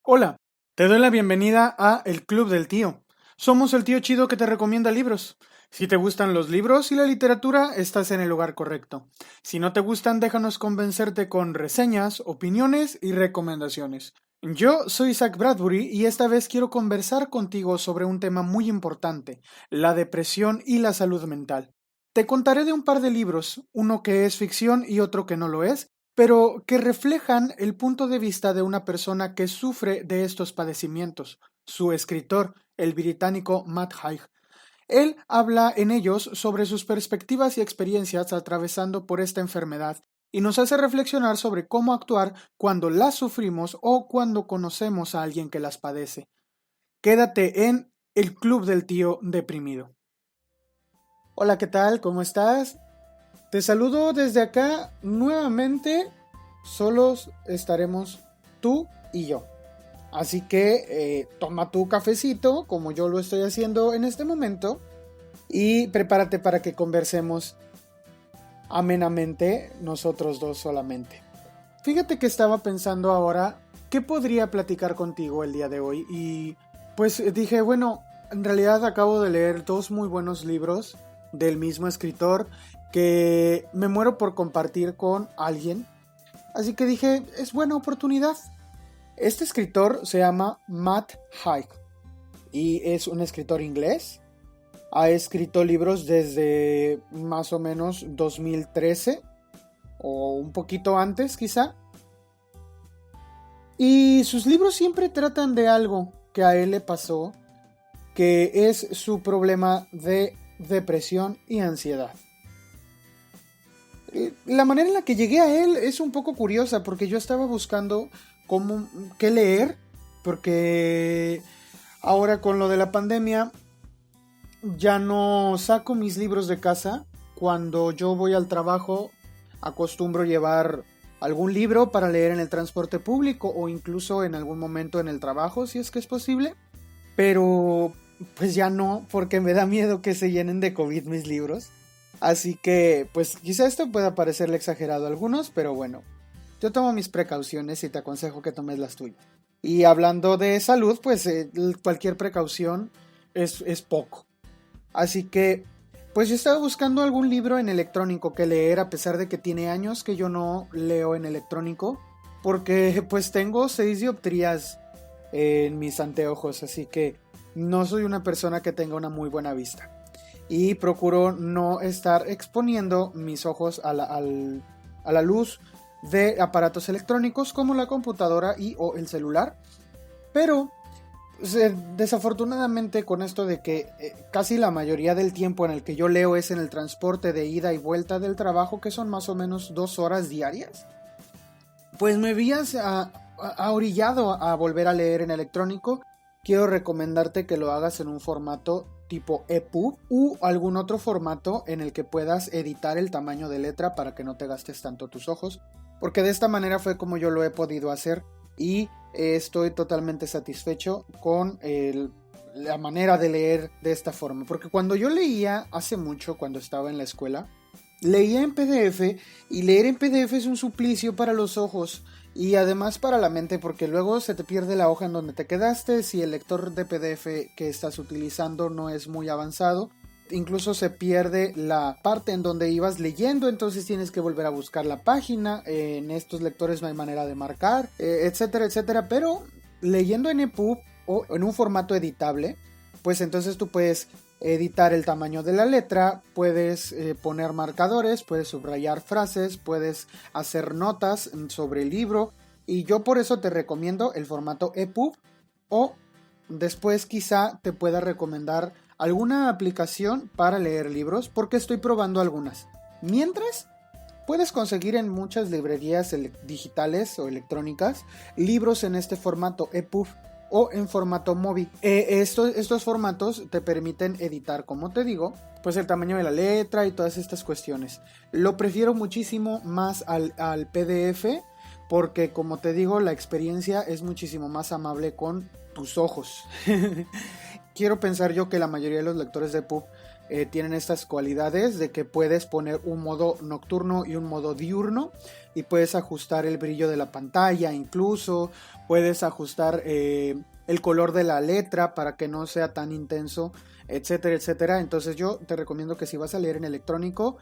Hola, te doy la bienvenida a El Club del Tío. Somos el tío chido que te recomienda libros. Si te gustan los libros y la literatura, estás en el lugar correcto. Si no te gustan, déjanos convencerte con reseñas, opiniones y recomendaciones. Yo soy Zach Bradbury y esta vez quiero conversar contigo sobre un tema muy importante, la depresión y la salud mental. Te contaré de un par de libros, uno que es ficción y otro que no lo es, pero que reflejan el punto de vista de una persona que sufre de estos padecimientos. Su escritor, el británico Matt Haig. Él habla en ellos sobre sus perspectivas y experiencias atravesando por esta enfermedad y nos hace reflexionar sobre cómo actuar cuando las sufrimos o cuando conocemos a alguien que las padece. Quédate en El Club del Tío Deprimido. Hola, ¿qué tal? ¿Cómo estás? Te saludo desde acá nuevamente. Solos estaremos tú y yo. Así que toma tu cafecito, como yo lo estoy haciendo en este momento, y prepárate para que conversemos amenamente nosotros dos solamente. Fíjate que estaba pensando ahora qué podría platicar contigo el día de hoy y pues dije, bueno, en realidad acabo de leer dos muy buenos libros del mismo escritor que me muero por compartir con alguien. Así que dije, es buena oportunidad. Este escritor se llama Matt Haig y es un escritor inglés. Ha escrito libros desde más o menos 2013 o un poquito antes quizá. Y sus libros siempre tratan de algo que a él le pasó, que es su problema de depresión y ansiedad. La manera en la que llegué a él es un poco curiosa porque yo estaba buscando qué leer, porque ahora con lo de la pandemia ya no saco mis libros de casa. Cuando yo voy al trabajo acostumbro llevar algún libro para leer en el transporte público o incluso en algún momento en el trabajo si es que es posible, pero pues ya no, porque me da miedo que se llenen de COVID mis libros. Así que, pues quizá esto pueda parecerle exagerado a algunos, pero bueno, yo tomo mis precauciones y te aconsejo que tomes las tuyas. Y hablando de salud, pues cualquier precaución es poco. Así que, pues yo estaba buscando algún libro en electrónico que leer, a pesar de que tiene años que yo no leo en electrónico, porque pues tengo 6 dioptrías en mis anteojos, así que no soy una persona que tenga una muy buena vista. Y procuro no estar exponiendo mis ojos a la luz de aparatos electrónicos como la computadora o el celular. Pero desafortunadamente con esto de que casi la mayoría del tiempo en el que yo leo es en el transporte de ida y vuelta del trabajo, que son más o menos 2 horas diarias, pues me habías orillado a volver a leer en electrónico. Quiero recomendarte que lo hagas en un formato tipo EPUB u algún otro formato en el que puedas editar el tamaño de letra para que no te gastes tanto tus ojos, porque de esta manera fue como yo lo he podido hacer y estoy totalmente satisfecho con la manera de leer de esta forma, porque cuando yo leía hace mucho, cuando estaba en la escuela, leía en PDF y leer en PDF es un suplicio para los ojos y además para la mente, porque luego se te pierde la hoja en donde te quedaste si el lector de PDF que estás utilizando no es muy avanzado. Incluso se pierde la parte en donde ibas leyendo, entonces tienes que volver a buscar la página. En estos lectores no hay manera de marcar, etcétera, etcétera. Pero leyendo en EPUB o en un formato editable, pues entonces tú puedes editar el tamaño de la letra, puedes poner marcadores, puedes subrayar frases, puedes hacer notas sobre el libro, y yo por eso te recomiendo el formato EPUB, o después quizá te pueda recomendar alguna aplicación para leer libros, porque estoy probando algunas. Mientras, puedes conseguir en muchas librerías digitales o electrónicas libros en este formato EPUB o en formato MOBI. Estos formatos te permiten editar, como te digo, pues el tamaño de la letra y todas estas cuestiones. Lo prefiero muchísimo más al PDF, porque como te digo, la experiencia es muchísimo más amable con tus ojos. Quiero pensar yo que la mayoría de los lectores de EPUB tienen estas cualidades de que puedes poner un modo nocturno y un modo diurno y puedes ajustar el brillo de la pantalla, incluso puedes ajustar el color de la letra para que no sea tan intenso, etcétera, etcétera. Entonces yo te recomiendo que si vas a leer en electrónico,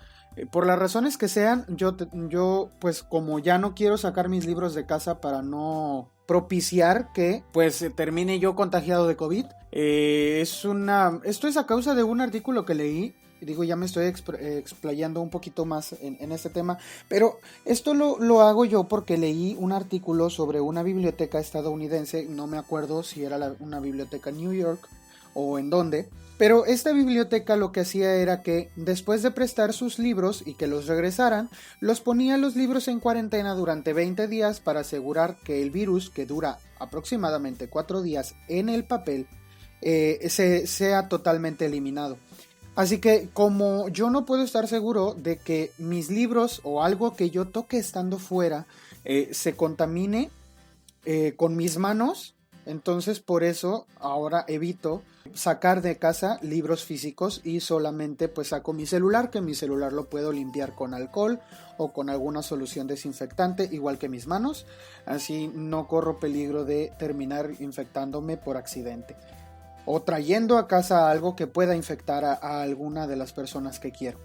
por las razones que sean, yo pues como ya no quiero sacar mis libros de casa para no propiciar que pues termine yo contagiado de COVID, esto es a causa de un artículo que leí. Digo, ya me estoy explayando un poquito más en este tema, pero esto lo hago yo porque leí un artículo sobre una biblioteca estadounidense, no me acuerdo si era una biblioteca en New York o en dónde, pero esta biblioteca lo que hacía era que después de prestar sus libros y que los regresaran, los ponía los libros en cuarentena durante 20 días para asegurar que el virus, que dura aproximadamente 4 días en el papel, sea totalmente eliminado. Así que como yo no puedo estar seguro de que mis libros o algo que yo toque estando fuera se contamine con mis manos, entonces por eso ahora evito sacar de casa libros físicos y solamente pues saco mi celular, que mi celular lo puedo limpiar con alcohol o con alguna solución desinfectante, igual que mis manos, así no corro peligro de terminar infectándome por accidente o trayendo a casa algo que pueda infectar a alguna de las personas que quiero.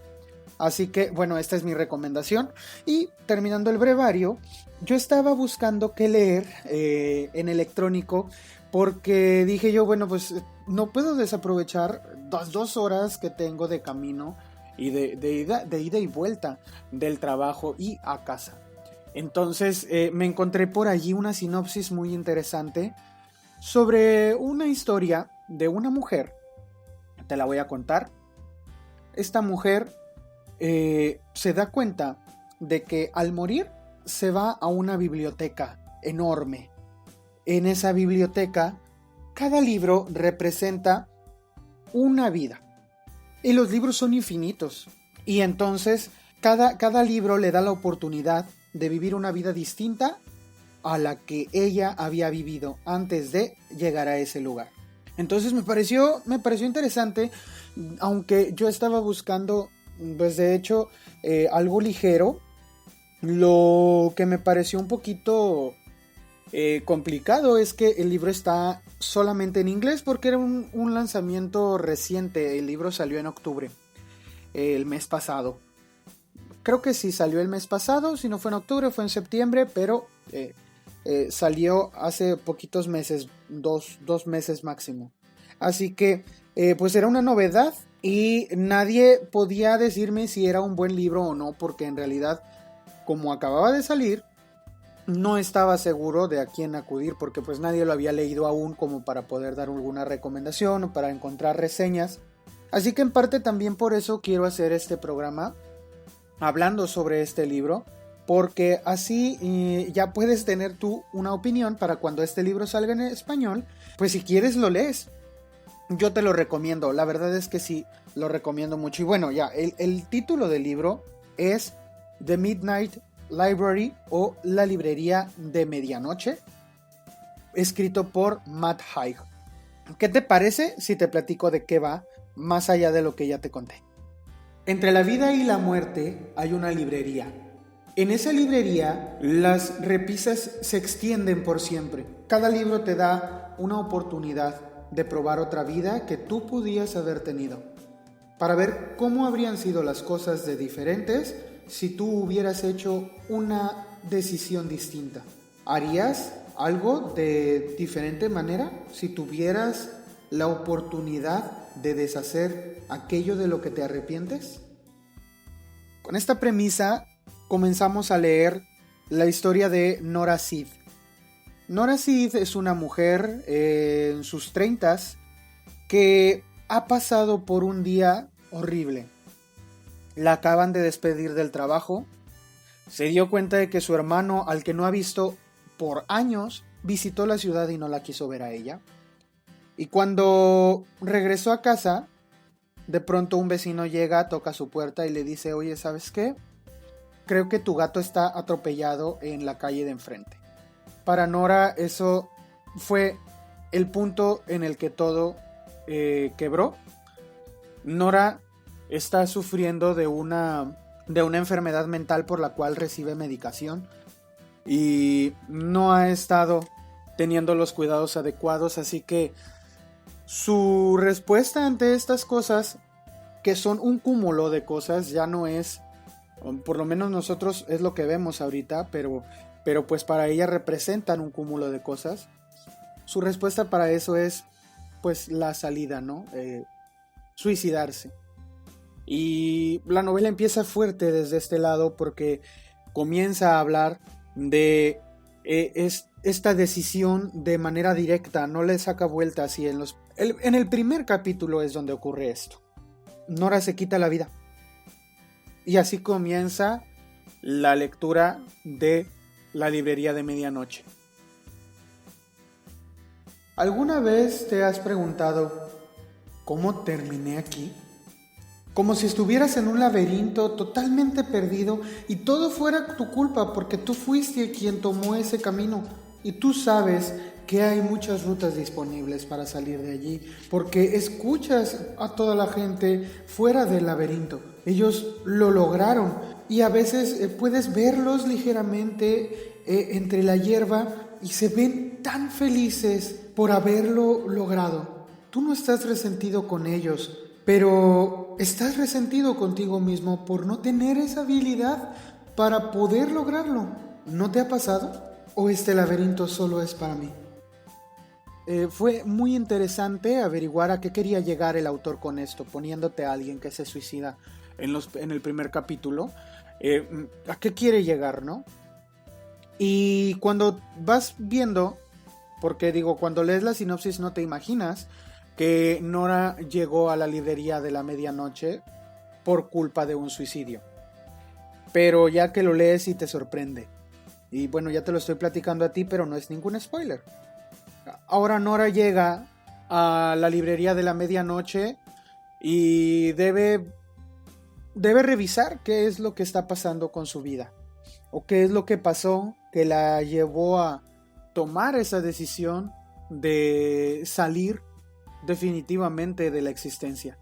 Así que, bueno, esta es mi recomendación. Y terminando el brevario, yo estaba buscando qué leer en electrónico porque dije yo, bueno, pues no puedo desaprovechar las 2 horas que tengo de camino y de ida y vuelta del trabajo y a casa. Entonces me encontré por allí una sinopsis muy interesante sobre una historia de una mujer. Te la voy a contar. Esta mujer se da cuenta de que al morir se va a una biblioteca enorme. En esa biblioteca, cada libro representa una vida. Y los libros son infinitos. Y entonces, cada libro le da la oportunidad de vivir una vida distinta a la que ella había vivido antes de llegar a ese lugar. Entonces me pareció interesante, aunque yo estaba buscando, pues de hecho, algo ligero. Lo que me pareció un poquito complicado es que el libro está solamente en inglés porque era un lanzamiento reciente. El libro salió en octubre, el mes pasado. Creo que sí salió el mes pasado, si no fue en octubre, fue en septiembre, pero salió hace poquitos meses, dos meses máximo. Así que pues era una novedad y nadie podía decirme si era un buen libro o no, porque en realidad, como acababa de salir, no estaba seguro de a quién acudir, porque pues nadie lo había leído aún como para poder dar alguna recomendación o para encontrar reseñas. Así que en parte también por eso quiero hacer este programa hablando sobre este libro, porque así ya puedes tener tú una opinión para cuando este libro salga en español, pues si quieres lo lees. Yo te lo recomiendo, la verdad es que sí, lo recomiendo mucho. Y bueno, ya, el título del libro es The Midnight Library o La Librería de Medianoche, escrito por Matt Haig. ¿Qué te parece si te platico de qué va, más allá de lo que ya te conté? Entre la vida y la muerte hay una librería. En esa librería las repisas se extienden por siempre. Cada libro te da una oportunidad de probar otra vida que tú pudieras haber tenido, para ver cómo habrían sido las cosas de diferentes si tú hubieras hecho una decisión distinta. ¿Harías algo de diferente manera si tuvieras la oportunidad de deshacer aquello de lo que te arrepientes? Con esta premisa comenzamos a leer la historia de Nora Seed. Nora Seed es una mujer en sus 30s que ha pasado por un día horrible. La acaban de despedir del trabajo. Se dio cuenta de que su hermano, al que no ha visto por años, visitó la ciudad y no la quiso ver a ella. Y cuando regresó a casa, de pronto un vecino llega, toca su puerta y le dice: oye, ¿sabes qué? Creo que tu gato está atropellado en la calle de enfrente. Para Nora eso fue el punto en el que todo quebró. Nora está sufriendo de una enfermedad mental por la cual recibe medicación y no ha estado teniendo los cuidados adecuados, así que su respuesta ante estas cosas, que son un cúmulo de cosas, ya no es, por lo menos nosotros es lo que vemos ahorita, pero pues para ella representan un cúmulo de cosas. Su respuesta para eso es pues la salida, ¿no? Suicidarse. Y la novela empieza fuerte desde este lado porque comienza a hablar de esta decisión de manera directa, no le saca vueltas, y en el primer capítulo es donde ocurre esto. Nora se quita la vida. Y así comienza la lectura de La librería de medianoche. ¿Alguna vez te has preguntado cómo terminé aquí? Como si estuvieras en un laberinto totalmente perdido y todo fuera tu culpa porque tú fuiste quien tomó ese camino y tú sabes que hay muchas rutas disponibles para salir de allí porque escuchas a toda la gente fuera del laberinto. Ellos lo lograron y a veces puedes verlos ligeramente entre la hierba y se ven tan felices por haberlo logrado. Tú no estás resentido con ellos, pero estás resentido contigo mismo por no tener esa habilidad para poder lograrlo. ¿No te ha pasado? ¿O este laberinto solo es para mí? Fue muy interesante averiguar a qué quería llegar el autor con esto, poniéndote a alguien que se suicida en el primer capítulo. ¿A qué quiere llegar, no? Y cuando vas viendo, porque digo, cuando lees la sinopsis no te imaginas que Nora llegó a la librería de la medianoche por culpa de un suicidio. Pero ya que lo lees y te sorprende. Y bueno, ya te lo estoy platicando a ti, pero no es ningún spoiler. Ahora Nora llega a la librería de la medianoche y debe revisar qué es lo que está pasando con su vida. O qué es lo que pasó que la llevó a tomar esa decisión de salir definitivamente de la existencia.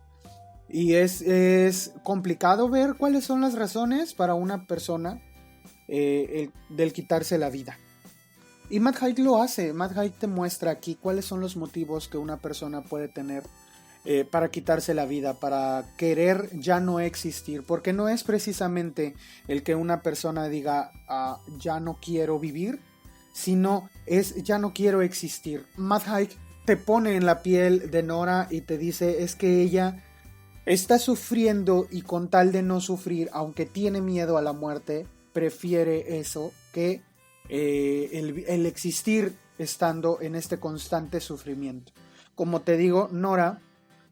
Y es complicado ver cuáles son las razones para una persona del quitarse la vida. Y Matt Haig lo hace. Matt Haig te muestra aquí cuáles son los motivos que una persona puede tener para quitarse la vida, para querer ya no existir, porque no es precisamente el que una persona diga ya no quiero vivir, sino es ya no quiero existir. Matt Haig te pone en la piel de Nora y te dice es que ella está sufriendo y con tal de no sufrir, aunque tiene miedo a la muerte, prefiere eso que el existir estando en este constante sufrimiento. Como te digo, Nora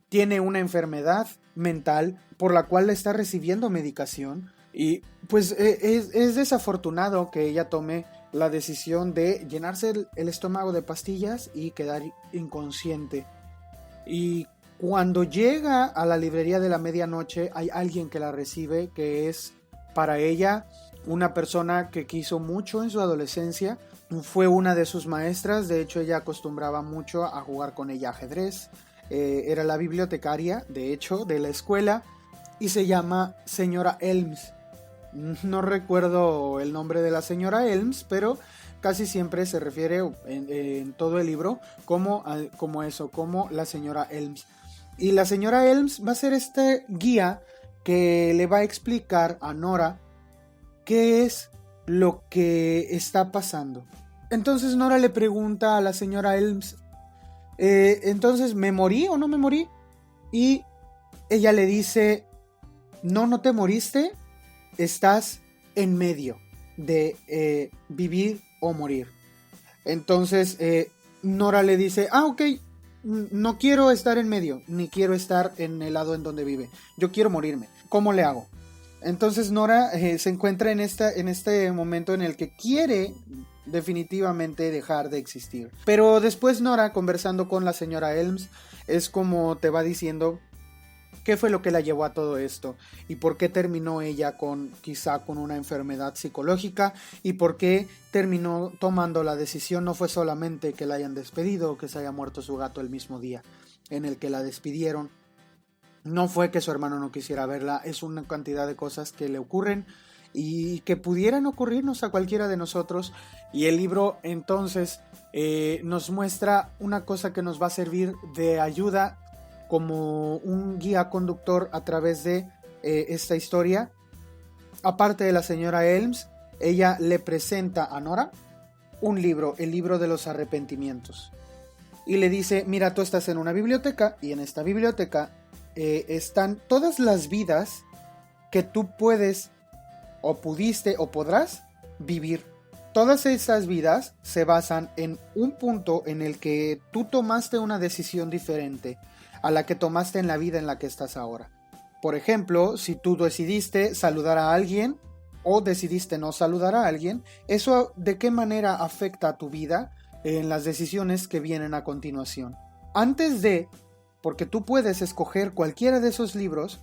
tiene una enfermedad mental por la cual está recibiendo medicación y pues es desafortunado que ella tome la decisión de llenarse el estómago de pastillas y quedar inconsciente. Y cuando llega a la librería de la medianoche hay alguien que la recibe, que es para ella una persona que quiso mucho en su adolescencia. Fue una de sus maestras, de hecho ella acostumbraba mucho a jugar con ella ajedrez. Era la bibliotecaria, de hecho, de la escuela y se llama señora Elms. No recuerdo el nombre de la señora Elms, pero casi siempre se refiere en todo el libro como eso, como la señora Elms. Y la señora Elms va a ser este guía que le va a explicar a Nora qué es lo que está pasando. Entonces Nora le pregunta a la señora Elms, entonces, ¿me morí o no me morí? Y ella le dice, no te moriste, estás en medio de vivir o morir. Entonces Nora le dice, ok, no quiero estar en medio, ni quiero estar en el lado en donde vive, yo quiero morirme, ¿cómo le hago? Entonces Nora se encuentra en este momento en el que quiere definitivamente dejar de existir. Pero después Nora, conversando con la señora Elms, es como te va diciendo qué fue lo que la llevó a todo esto y por qué terminó ella quizá con una enfermedad psicológica y por qué terminó tomando la decisión. No fue solamente que la hayan despedido o que se haya muerto su gato el mismo día en el que la despidieron. No fue que su hermano no quisiera verla, es una cantidad de cosas que le ocurren y que pudieran ocurrirnos a cualquiera de nosotros. Y el libro entonces nos muestra una cosa que nos va a servir de ayuda como un guía conductor a través de esta historia. Aparte de la señora Elms, ella le presenta a Nora un libro, el libro de los arrepentimientos. Y le dice, mira, tú estás en una biblioteca y en esta biblioteca están todas las vidas que tú puedes o pudiste o podrás vivir. Todas esas vidas se basan en un punto en el que tú tomaste una decisión diferente a la que tomaste en la vida en la que estás ahora. Por ejemplo, si tú decidiste saludar a alguien o decidiste no saludar a alguien, ¿eso de qué manera afecta a tu vida en las decisiones que vienen a continuación? Antes de, porque tú puedes escoger cualquiera de esos libros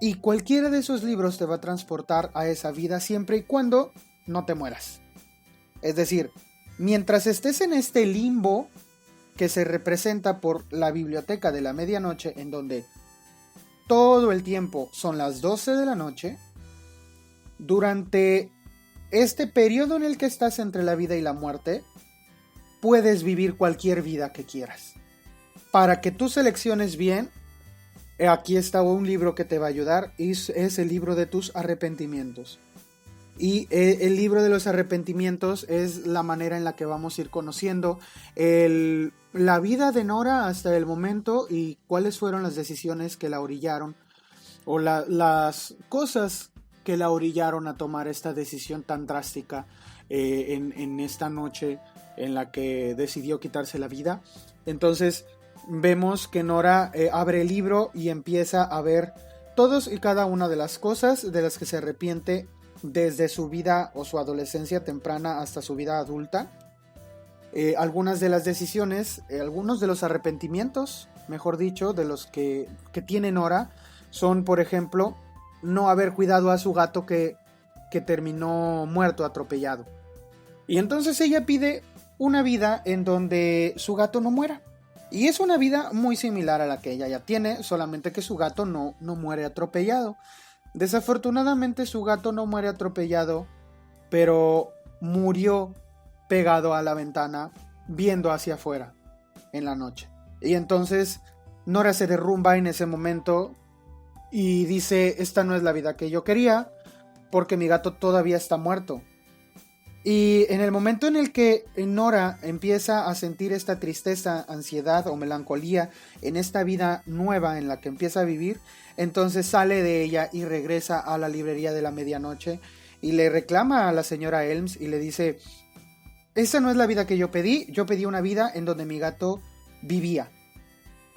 y cualquiera de esos libros te va a transportar a esa vida siempre y cuando no te mueras. Es decir, mientras estés en este limbo que se representa por la biblioteca de la medianoche, en donde todo el tiempo son las 12 de la noche, durante este periodo en el que estás entre la vida y la muerte, puedes vivir cualquier vida que quieras. Para que tú selecciones bien, aquí está un libro que te va a ayudar, es el libro de tus arrepentimientos. Y el libro de los arrepentimientos es la manera en la que vamos a ir conociendo la vida de Nora hasta el momento y cuáles fueron las decisiones que la orillaron o las cosas que la orillaron a tomar esta decisión tan drástica en esta noche en la que decidió quitarse la vida. Entonces vemos que Nora abre el libro y empieza a ver todos y cada una de las cosas de las que se arrepiente desde su vida o su adolescencia temprana hasta su vida adulta. Algunas de las decisiones, algunos de los arrepentimientos, mejor dicho, de los que tiene Nora, son, por ejemplo, no haber cuidado a su gato que terminó muerto, atropellado. Y entonces ella pide una vida en donde su gato no muera. Y es una vida muy similar a la que ella ya tiene, solamente que su gato no muere atropellado. Desafortunadamente su gato no muere atropellado, pero murió pegado a la ventana viendo hacia afuera en la noche. Y entonces Nora se derrumba en ese momento y dice, esta no es la vida que yo quería porque mi gato todavía está muerto. Y en el momento en el que Nora empieza a sentir esta tristeza, ansiedad o melancolía en esta vida nueva en la que empieza a vivir, entonces sale de ella y regresa a la librería de la medianoche y le reclama a la señora Elms y le dice, esa no es la vida que yo pedí una vida en donde mi gato vivía.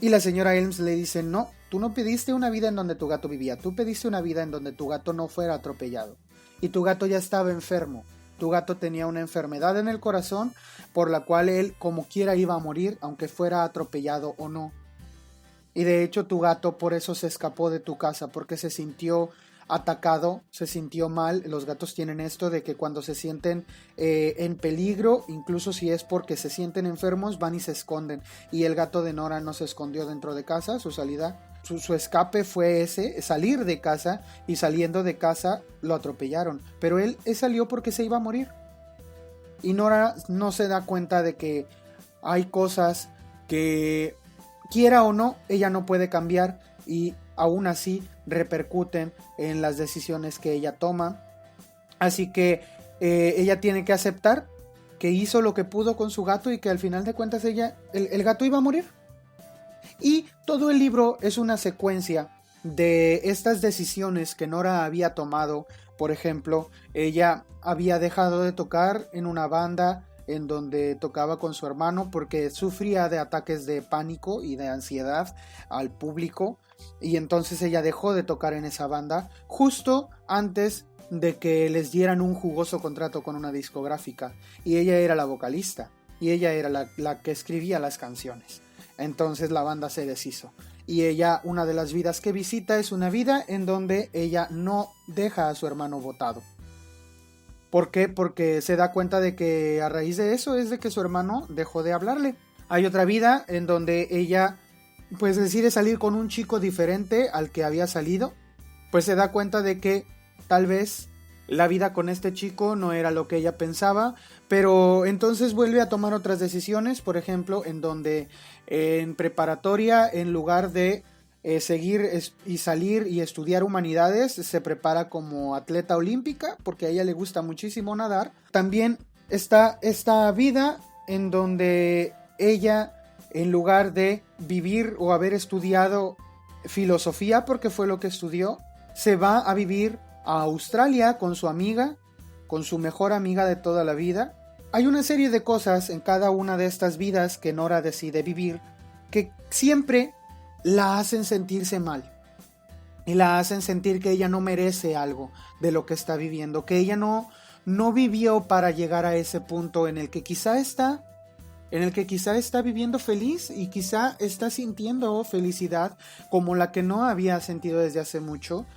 Y la señora Elms le dice, no, tú no pediste una vida en donde tu gato vivía, tú pediste una vida en donde tu gato no fuera atropellado. Y tu gato ya estaba enfermo. Tu gato tenía una enfermedad en el corazón por la cual él como quiera iba a morir, aunque fuera atropellado o no. Y de hecho tu gato por eso se escapó de tu casa, porque se sintió atacado, se sintió mal. Los gatos tienen esto de que cuando se sienten en peligro, incluso si es porque se sienten enfermos, van y se esconden. Y el gato de Nora no se escondió dentro de casa, su salida... Su escape fue ese, salir de casa, y saliendo de casa lo atropellaron. Pero él salió porque se iba a morir. Y Nora no se da cuenta de que hay cosas que, quiera o no, ella no puede cambiar y aún así repercuten en las decisiones que ella toma. Así que ella tiene que aceptar que hizo lo que pudo con su gato y que al final de cuentas el gato iba a morir. Y todo el libro es una secuencia de estas decisiones que Nora había tomado. Por ejemplo, ella había dejado de tocar en una banda en donde tocaba con su hermano porque sufría de ataques de pánico y de ansiedad al público, y entonces ella dejó de tocar en esa banda justo antes de que les dieran un jugoso contrato con una discográfica, y ella era la vocalista y ella era la que escribía las canciones. Entonces la banda se deshizo y ella, una de las vidas que visita es una vida en donde ella no deja a su hermano botado. ¿Por qué? Porque se da cuenta de que a raíz de eso es de que su hermano dejó de hablarle. Hay otra vida en donde ella pues decide salir con un chico diferente al que había salido, pues se da cuenta de que tal vez la vida con este chico no era lo que ella pensaba, pero entonces vuelve a tomar otras decisiones, por ejemplo, en donde en preparatoria, en lugar de seguir y salir y estudiar humanidades, se prepara como atleta olímpica, porque a ella le gusta muchísimo nadar. También está esta vida en donde ella, en lugar de vivir o haber estudiado filosofía, porque fue lo que estudió, se va a vivir a Australia con su amiga, con su mejor amiga de toda la vida. Hay una serie de cosas en cada una de estas vidas que Nora decide vivir que siempre la hacen sentirse mal y la hacen sentir que ella no merece algo de lo que está viviendo, que ella no vivió para llegar a ese punto en el que quizá está viviendo feliz y quizá está sintiendo felicidad como la que no había sentido desde hace mucho.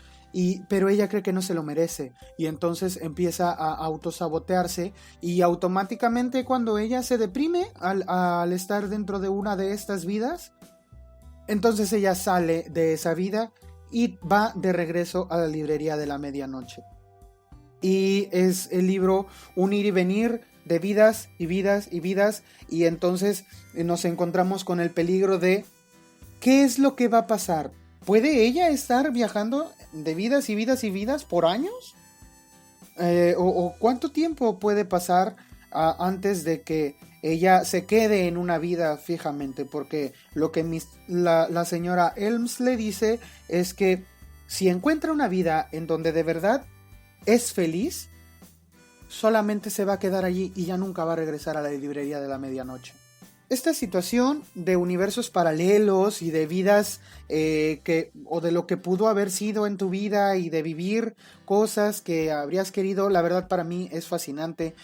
Pero ella cree que no se lo merece y entonces empieza a autosabotearse y automáticamente cuando ella se deprime al estar dentro de una de estas vidas, entonces ella sale de esa vida y va de regreso a la librería de la medianoche. Y es el libro un ir y venir de vidas y vidas y vidas, y entonces nos encontramos con el peligro de ¿qué es lo que va a pasar? ¿Puede ella estar viajando de vidas y vidas y vidas por años? ¿O cuánto tiempo puede pasar antes de que ella se quede en una vida fijamente? Porque lo que la señora Elms le dice es que si encuentra una vida en donde de verdad es feliz, solamente se va a quedar allí y ya nunca va a regresar a la librería de la medianoche. Esta situación de universos paralelos y de vidas o de lo que pudo haber sido en tu vida y de vivir cosas que habrías querido, la verdad para mí es fascinante.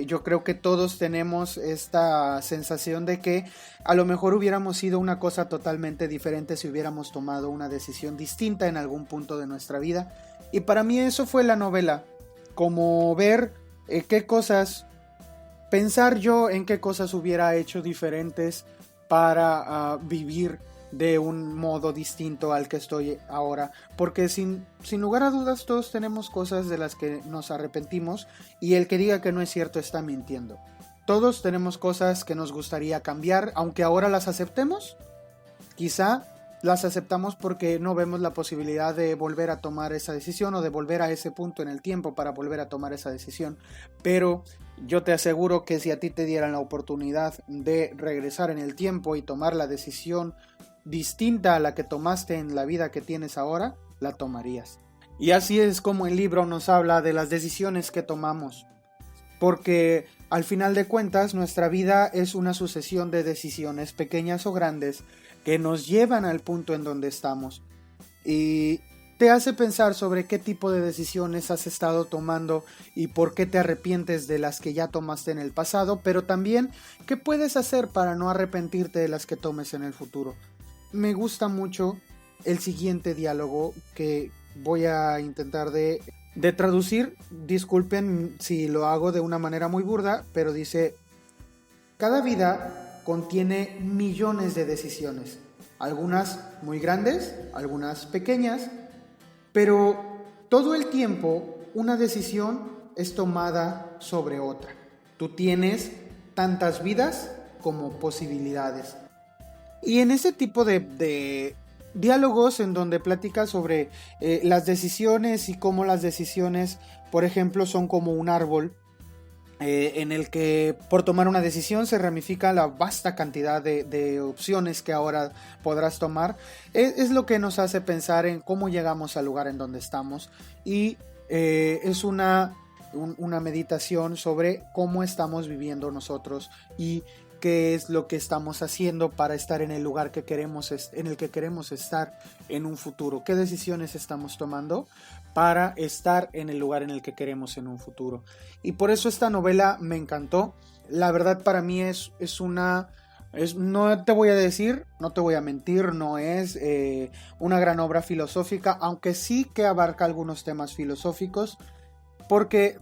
Yo creo que todos tenemos esta sensación de que a lo mejor hubiéramos sido una cosa totalmente diferente si hubiéramos tomado una decisión distinta en algún punto de nuestra vida. Y para mí eso fue la novela, como ver qué cosas... Pensar yo en qué cosas hubiera hecho diferentes para vivir de un modo distinto al que estoy ahora. Porque sin lugar a dudas todos tenemos cosas de las que nos arrepentimos y el que diga que no es cierto está mintiendo. Todos tenemos cosas que nos gustaría cambiar, aunque ahora las aceptemos. Quizá las aceptamos porque no vemos la posibilidad de volver a tomar esa decisión o de volver a ese punto en el tiempo para volver a tomar esa decisión. Pero yo te aseguro que si a ti te dieran la oportunidad de regresar en el tiempo y tomar la decisión distinta a la que tomaste en la vida que tienes ahora, la tomarías. Y así es como el libro nos habla de las decisiones que tomamos. Porque al final de cuentas nuestra vida es una sucesión de decisiones pequeñas o grandes que nos llevan al punto en donde estamos y te hace pensar sobre qué tipo de decisiones has estado tomando y por qué te arrepientes de las que ya tomaste en el pasado, pero también qué puedes hacer para no arrepentirte de las que tomes en el futuro. Me gusta mucho el siguiente diálogo que voy a intentar de traducir. Disculpen si lo hago de una manera muy burda, pero dice: cada vida contiene millones de decisiones, algunas muy grandes, algunas pequeñas, pero todo el tiempo una decisión es tomada sobre otra. Tú tienes tantas vidas como posibilidades. Y en ese tipo de diálogos en donde platica sobre las decisiones y cómo las decisiones, por ejemplo, son como un árbol, en el que por tomar una decisión se ramifica la vasta cantidad de opciones que ahora podrás tomar. Es lo que nos hace pensar en cómo llegamos al lugar en donde estamos y es una meditación sobre cómo estamos viviendo nosotros y qué es lo que estamos haciendo para estar en el lugar en el que queremos estar en un futuro. ¿Qué decisiones estamos tomando para estar en el lugar en el que queremos en un futuro? Y por eso esta novela me encantó. La verdad para mí no te voy a mentir, no es una gran obra filosófica, aunque sí que abarca algunos temas filosóficos, porque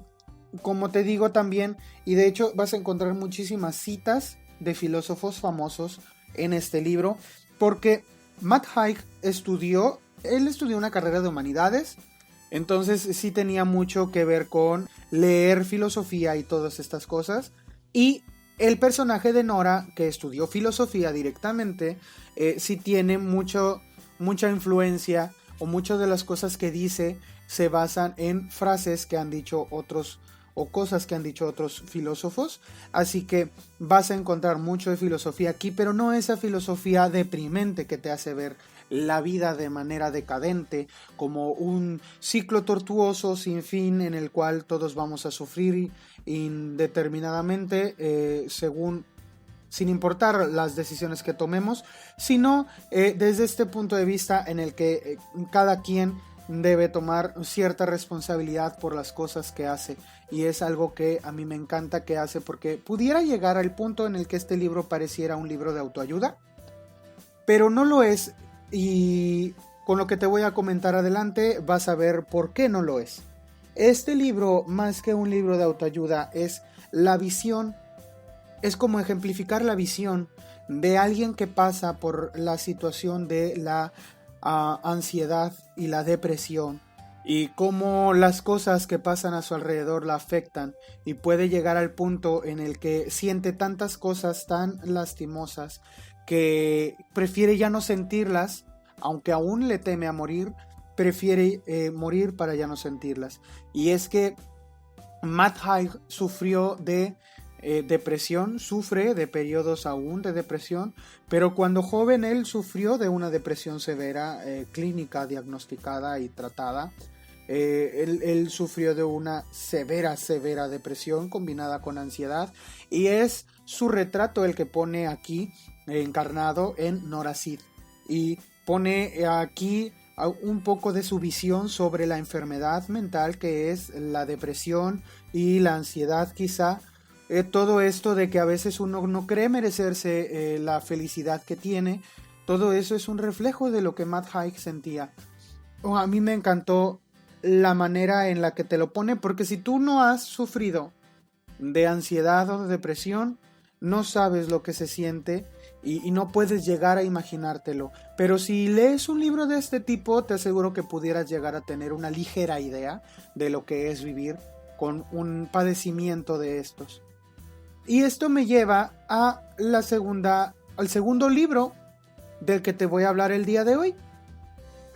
como te digo también, y de hecho vas a encontrar muchísimas citas de filósofos famosos en este libro, porque Matt Haig estudió una carrera de humanidades, entonces sí tenía mucho que ver con leer filosofía y todas estas cosas, y el personaje de Nora, que estudió filosofía directamente, sí tiene mucha influencia, o muchas de las cosas que dice se basan en frases que han dicho otros o cosas que han dicho otros filósofos, así que vas a encontrar mucho de filosofía aquí, pero no esa filosofía deprimente que te hace ver la vida de manera decadente, como un ciclo tortuoso sin fin en el cual todos vamos a sufrir indeterminadamente sin importar las decisiones que tomemos, sino desde este punto de vista en el que cada quien debe tomar cierta responsabilidad por las cosas que hace, y es algo que a mí me encanta que hace, porque pudiera llegar al punto en el que este libro pareciera un libro de autoayuda, pero no lo es, y con lo que te voy a comentar adelante vas a ver por qué no lo es. Este libro, más que un libro de autoayuda, es la visión, es como ejemplificar la visión de alguien que pasa por la situación de la ansiedad y la depresión, y cómo las cosas que pasan a su alrededor la afectan, y puede llegar al punto en el que siente tantas cosas tan lastimosas que prefiere ya no sentirlas, aunque aún le teme a morir, prefiere morir para ya no sentirlas. Y es que Matt Haig sufrió de depresión, sufre de periodos aún de depresión, pero cuando joven él sufrió de una depresión severa, clínica, diagnosticada y tratada. Él sufrió de una severa depresión combinada con ansiedad, y es su retrato el que pone aquí encarnado en Nora Sid, y pone aquí un poco de su visión sobre la enfermedad mental que es la depresión y la ansiedad, quizá. Todo esto de que a veces uno no cree merecerse la felicidad que tiene, todo eso es un reflejo de lo que Matt Haig sentía. A mí me encantó la manera en la que te lo pone, porque si tú no has sufrido de ansiedad o de depresión, no sabes lo que se siente y no puedes llegar a imaginártelo. Pero si lees un libro de este tipo, te aseguro que pudieras llegar a tener una ligera idea de lo que es vivir con un padecimiento de estos. Y esto me lleva a al segundo libro del que te voy a hablar el día de hoy.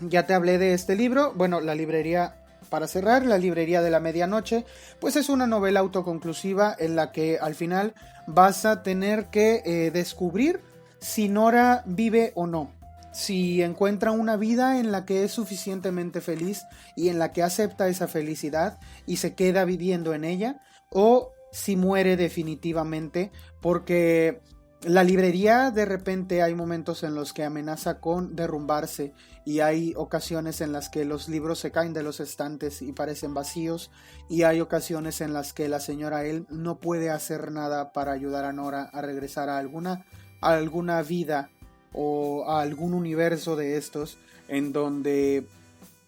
Ya te hablé de este libro, bueno, la librería, para cerrar, La librería de la medianoche, pues es una novela autoconclusiva en la que al final vas a tener que descubrir si Nora vive o no, si encuentra una vida en la que es suficientemente feliz y en la que acepta esa felicidad y se queda viviendo en ella, o si muere definitivamente, porque la librería de repente hay momentos en los que amenaza con derrumbarse, y hay ocasiones en las que los libros se caen de los estantes y parecen vacíos, y hay ocasiones en las que la señora él no puede hacer nada para ayudar a Nora a regresar a alguna vida o a algún universo de estos en donde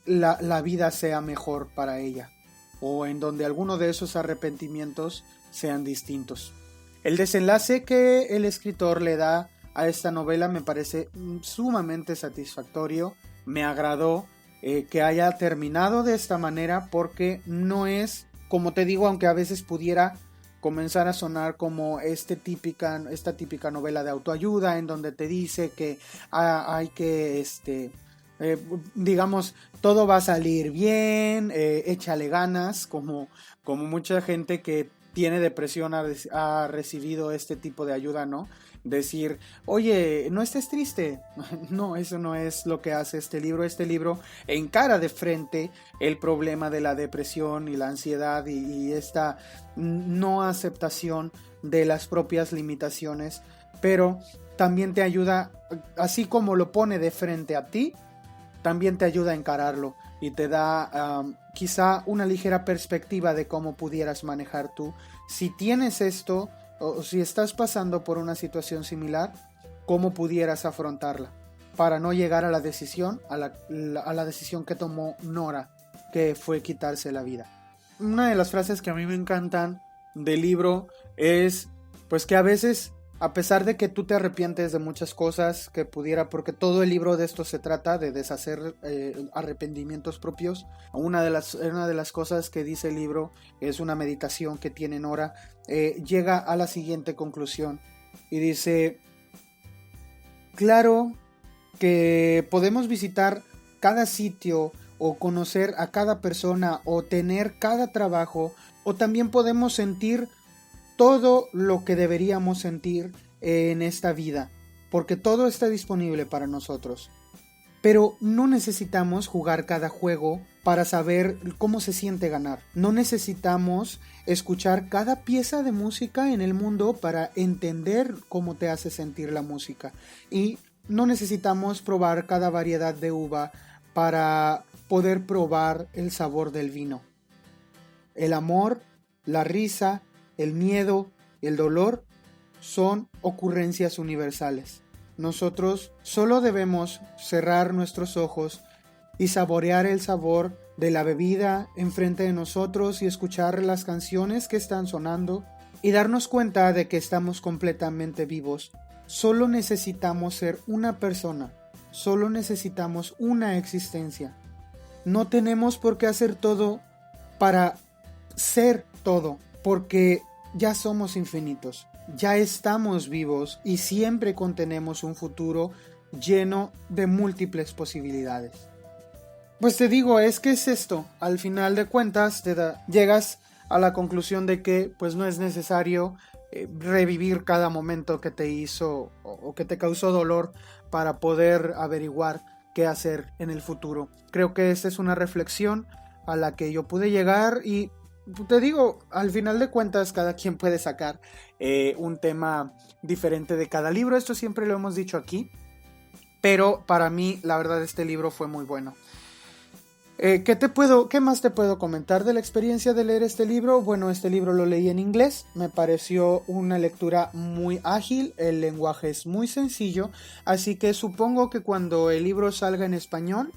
la vida sea mejor para ella, o en donde alguno de esos arrepentimientos sean distintos. El desenlace que el escritor le da a esta novela me parece sumamente satisfactorio. Me agradó que haya terminado de esta manera, porque no es, como te digo, aunque a veces pudiera comenzar a sonar como esta típica novela de autoayuda en donde te dice que hay que digamos, todo va a salir bien, échale ganas, como mucha gente que tiene depresión ha recibido este tipo de ayuda, ¿no? Decir, oye, no estés triste. No, eso no es lo que hace este libro. Este libro encara de frente el problema de la depresión y la ansiedad y esta no aceptación de las propias limitaciones, pero también te ayuda, así como lo pone de frente a ti, también te ayuda a encararlo y te da quizá una ligera perspectiva de cómo pudieras manejar tú si tienes esto, o si estás pasando por una situación similar, cómo pudieras afrontarla para no llegar a la decisión a la decisión que tomó Nora, que fue quitarse la vida. Una de las frases que a mí me encantan del libro es pues que a veces A pesar de que tú te arrepientes de muchas cosas que pudiera, porque todo el libro de esto se trata de deshacer arrepentimientos propios. Una de las cosas que dice el libro es una meditación que tiene Nora. Llega a la siguiente conclusión y dice: claro que podemos visitar cada sitio o conocer a cada persona o tener cada trabajo, o también podemos sentir todo lo que deberíamos sentir en esta vida, porque todo está disponible para nosotros. Pero no necesitamos jugar cada juego para saber cómo se siente ganar. No necesitamos escuchar cada pieza de música en el mundo para entender cómo te hace sentir la música. Y no necesitamos probar cada variedad de uva para poder probar el sabor del vino. El amor, la risa, el miedo y el dolor son ocurrencias universales. Nosotros solo debemos cerrar nuestros ojos y saborear el sabor de la bebida enfrente de nosotros y escuchar las canciones que están sonando y darnos cuenta de que estamos completamente vivos. Solo necesitamos ser una persona, solo necesitamos una existencia. No tenemos por qué hacer todo para ser todo, porque ya somos infinitos, ya estamos vivos y siempre contenemos un futuro lleno de múltiples posibilidades. Pues te digo, es que es esto, al final de cuentas llegas a la conclusión de que pues no es necesario revivir cada momento que te hizo o que te causó dolor para poder averiguar qué hacer en el futuro. Creo que esta es una reflexión a la que yo pude llegar y te digo, al final de cuentas cada quien puede sacar un tema diferente de cada libro, esto siempre lo hemos dicho aquí, pero para mí la verdad este libro fue muy bueno. ¿Qué más te puedo comentar de la experiencia de leer este libro? Bueno, este libro lo leí en inglés, me pareció una lectura muy ágil, el lenguaje es muy sencillo, así que supongo que cuando el libro salga en español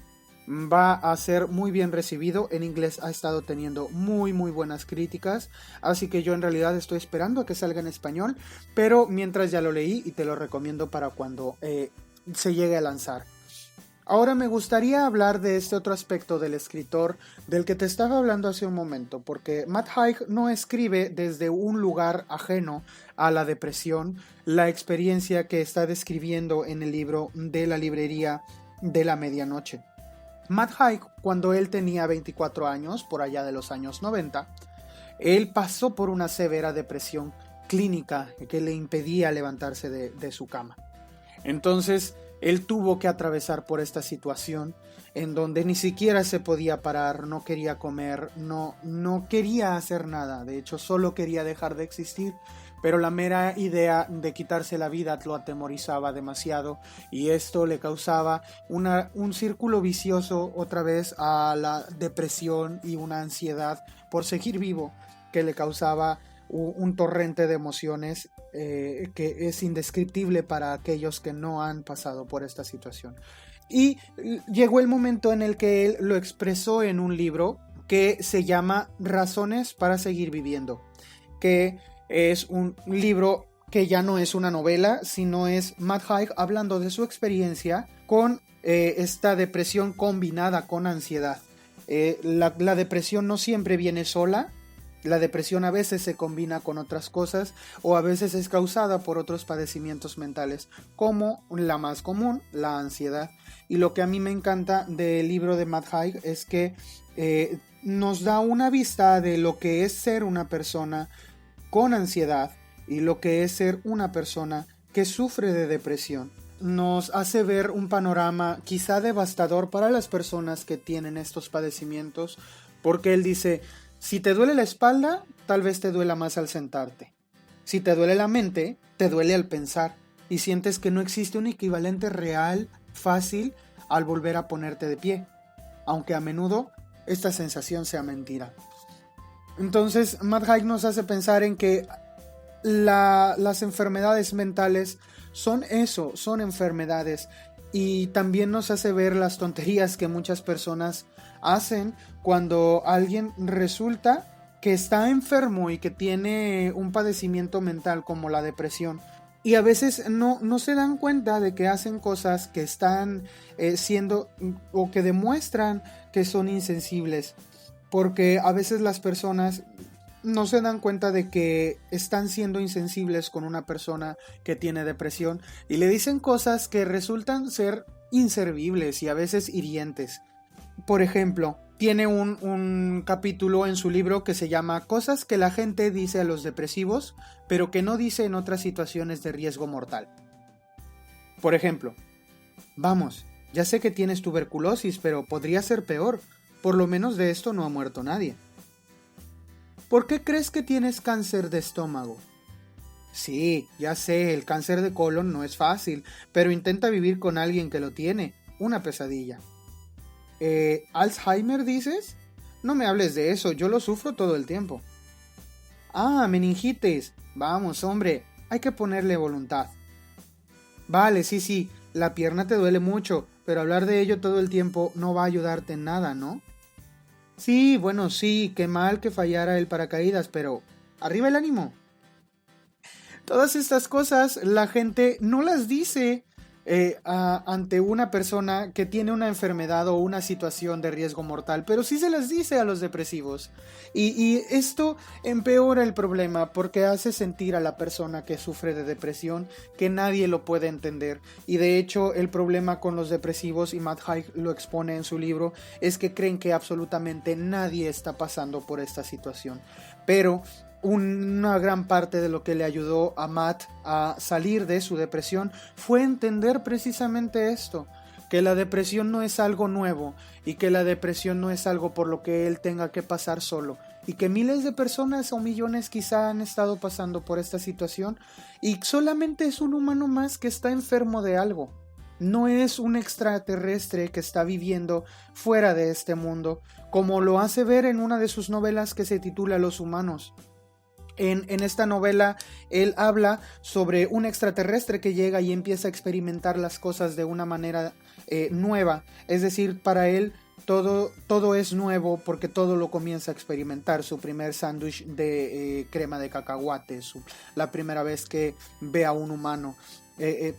va a ser muy bien recibido. En inglés ha estado teniendo muy buenas críticas, así que yo en realidad estoy esperando a que salga en español, pero mientras ya lo leí y te lo recomiendo para cuando se llegue a lanzar. Ahora me gustaría hablar de este otro aspecto del escritor del que te estaba hablando hace un momento, porque Matt Haig no escribe desde un lugar ajeno a la depresión, la experiencia que está describiendo en el libro de la librería de la medianoche. Matt Haig, cuando él tenía 24 años, por allá de los años 90, él pasó por una severa depresión clínica que le impedía levantarse de su cama. Entonces, él tuvo que atravesar por esta situación en donde ni siquiera se podía parar, no quería comer, no quería hacer nada, de hecho solo quería dejar de existir, pero la mera idea de quitarse la vida lo atemorizaba demasiado y esto le causaba un círculo vicioso otra vez a la depresión y una ansiedad por seguir vivo que le causaba un torrente de emociones que es indescriptible para aquellos que no han pasado por esta situación. Y llegó el momento en el que él lo expresó en un libro que se llama Razones para seguir viviendo, que es un libro que ya no es una novela, sino es Matt Haig hablando de su experiencia con esta depresión combinada con ansiedad. La depresión no siempre viene sola. La depresión a veces se combina con otras cosas o a veces es causada por otros padecimientos mentales, como la más común, la ansiedad. Y lo que a mí me encanta del libro de Matt Haig es que nos da una vista de lo que es ser una persona con ansiedad y lo que es ser una persona que sufre de depresión. Nos hace ver un panorama quizá devastador para las personas que tienen estos padecimientos, porque él dice: si te duele la espalda, tal vez te duela más al sentarte. Si te duele la mente, te duele al pensar y sientes que no existe un equivalente real, fácil, al volver a ponerte de pie, aunque a menudo esta sensación sea mentira. Entonces, Matt Haig nos hace pensar en que las enfermedades mentales son eso, son enfermedades, y también nos hace ver las tonterías que muchas personas hacen cuando alguien resulta que está enfermo y que tiene un padecimiento mental como la depresión. Y a veces no se dan cuenta de que hacen cosas que están siendo o que demuestran que son insensibles. Porque a veces las personas no se dan cuenta de que están siendo insensibles con una persona que tiene depresión y le dicen cosas que resultan ser inservibles y a veces hirientes. Por ejemplo, tiene un capítulo en su libro que se llama Cosas que la gente dice a los depresivos, pero que no dice en otras situaciones de riesgo mortal. Por ejemplo, vamos, ya sé que tienes tuberculosis, pero podría ser peor. Por lo menos de esto no ha muerto nadie. ¿Por qué crees que tienes cáncer de estómago? Sí, ya sé, el cáncer de colon no es fácil, pero intenta vivir con alguien que lo tiene. Una pesadilla. ¿Alzheimer dices? No me hables de eso, yo lo sufro todo el tiempo. Ah, meningitis. Vamos, hombre, hay que ponerle voluntad. Vale, sí, la pierna te duele mucho, pero hablar de ello todo el tiempo no va a ayudarte en nada, ¿no? Sí, bueno, sí, qué mal que fallara el paracaídas, pero arriba el ánimo. Todas estas cosas la gente no las dice ante una persona que tiene una enfermedad o una situación de riesgo mortal, pero sí se las dice a los depresivos. Y esto empeora el problema porque hace sentir a la persona que sufre de depresión que nadie lo puede entender. Y de hecho el problema con los depresivos, y Matt Haig lo expone en su libro, es que creen que absolutamente nadie está pasando por esta situación. Pero una gran parte de lo que le ayudó a Matt a salir de su depresión fue entender precisamente esto, que la depresión no es algo nuevo y que la depresión no es algo por lo que él tenga que pasar solo, y que miles de personas o millones quizá han estado pasando por esta situación y solamente es un humano más que está enfermo de algo. No es un extraterrestre que está viviendo fuera de este mundo, como lo hace ver en una de sus novelas que se titula Los Humanos. En esta novela él habla sobre un extraterrestre que llega y empieza a experimentar las cosas de una manera nueva. Es decir, para él todo es nuevo porque todo lo comienza a experimentar. Su primer sándwich de crema de cacahuate, la primera vez que ve a un humano.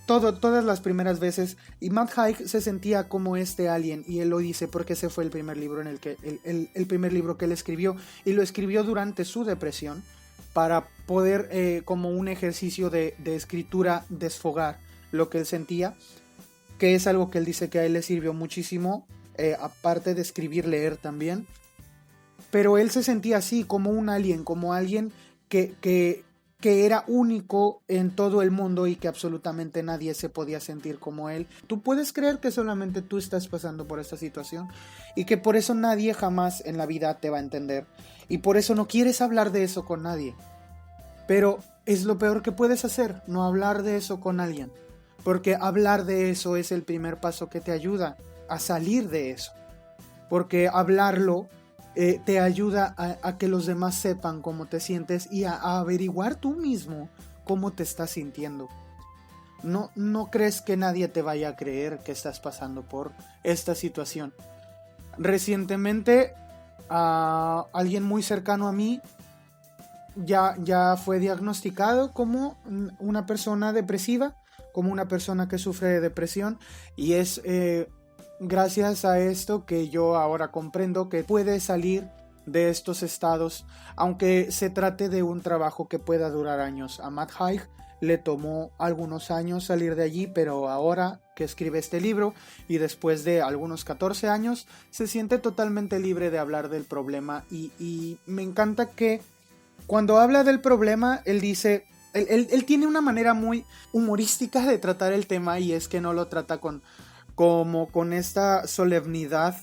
Todas las primeras veces, y Matt Haig se sentía como este alien, y él lo dice porque ese fue el primer libro el primer libro que él escribió, y lo escribió durante su depresión para poder como un ejercicio de escritura desfogar lo que él sentía, que es algo que él dice que a él le sirvió muchísimo, aparte de escribir, leer también. Pero él se sentía así, como un alien, como alguien que era único en todo el mundo y que absolutamente nadie se podía sentir como él. Tú puedes creer que solamente tú estás pasando por esta situación y que por eso nadie jamás en la vida te va a entender y por eso no quieres hablar de eso con nadie. Pero es lo peor que puedes hacer, no hablar de eso con alguien, porque hablar de eso es el primer paso que te ayuda a salir de eso, porque hablarlo te ayuda a que los demás sepan cómo te sientes y a averiguar tú mismo cómo te estás sintiendo. No crees que nadie te vaya a creer que estás pasando por esta situación. Recientemente, alguien muy cercano a mí ya fue diagnosticado como una persona depresiva, como una persona que sufre de depresión, y es gracias a esto que yo ahora comprendo que puede salir de estos estados, aunque se trate de un trabajo que pueda durar años. A Matt Haig le tomó algunos años salir de allí, pero ahora que escribe este libro y después de algunos 14 años se siente totalmente libre de hablar del problema, y me encanta que cuando habla del problema él dice, él tiene una manera muy humorística de tratar el tema, y es que no lo trata con esta solemnidad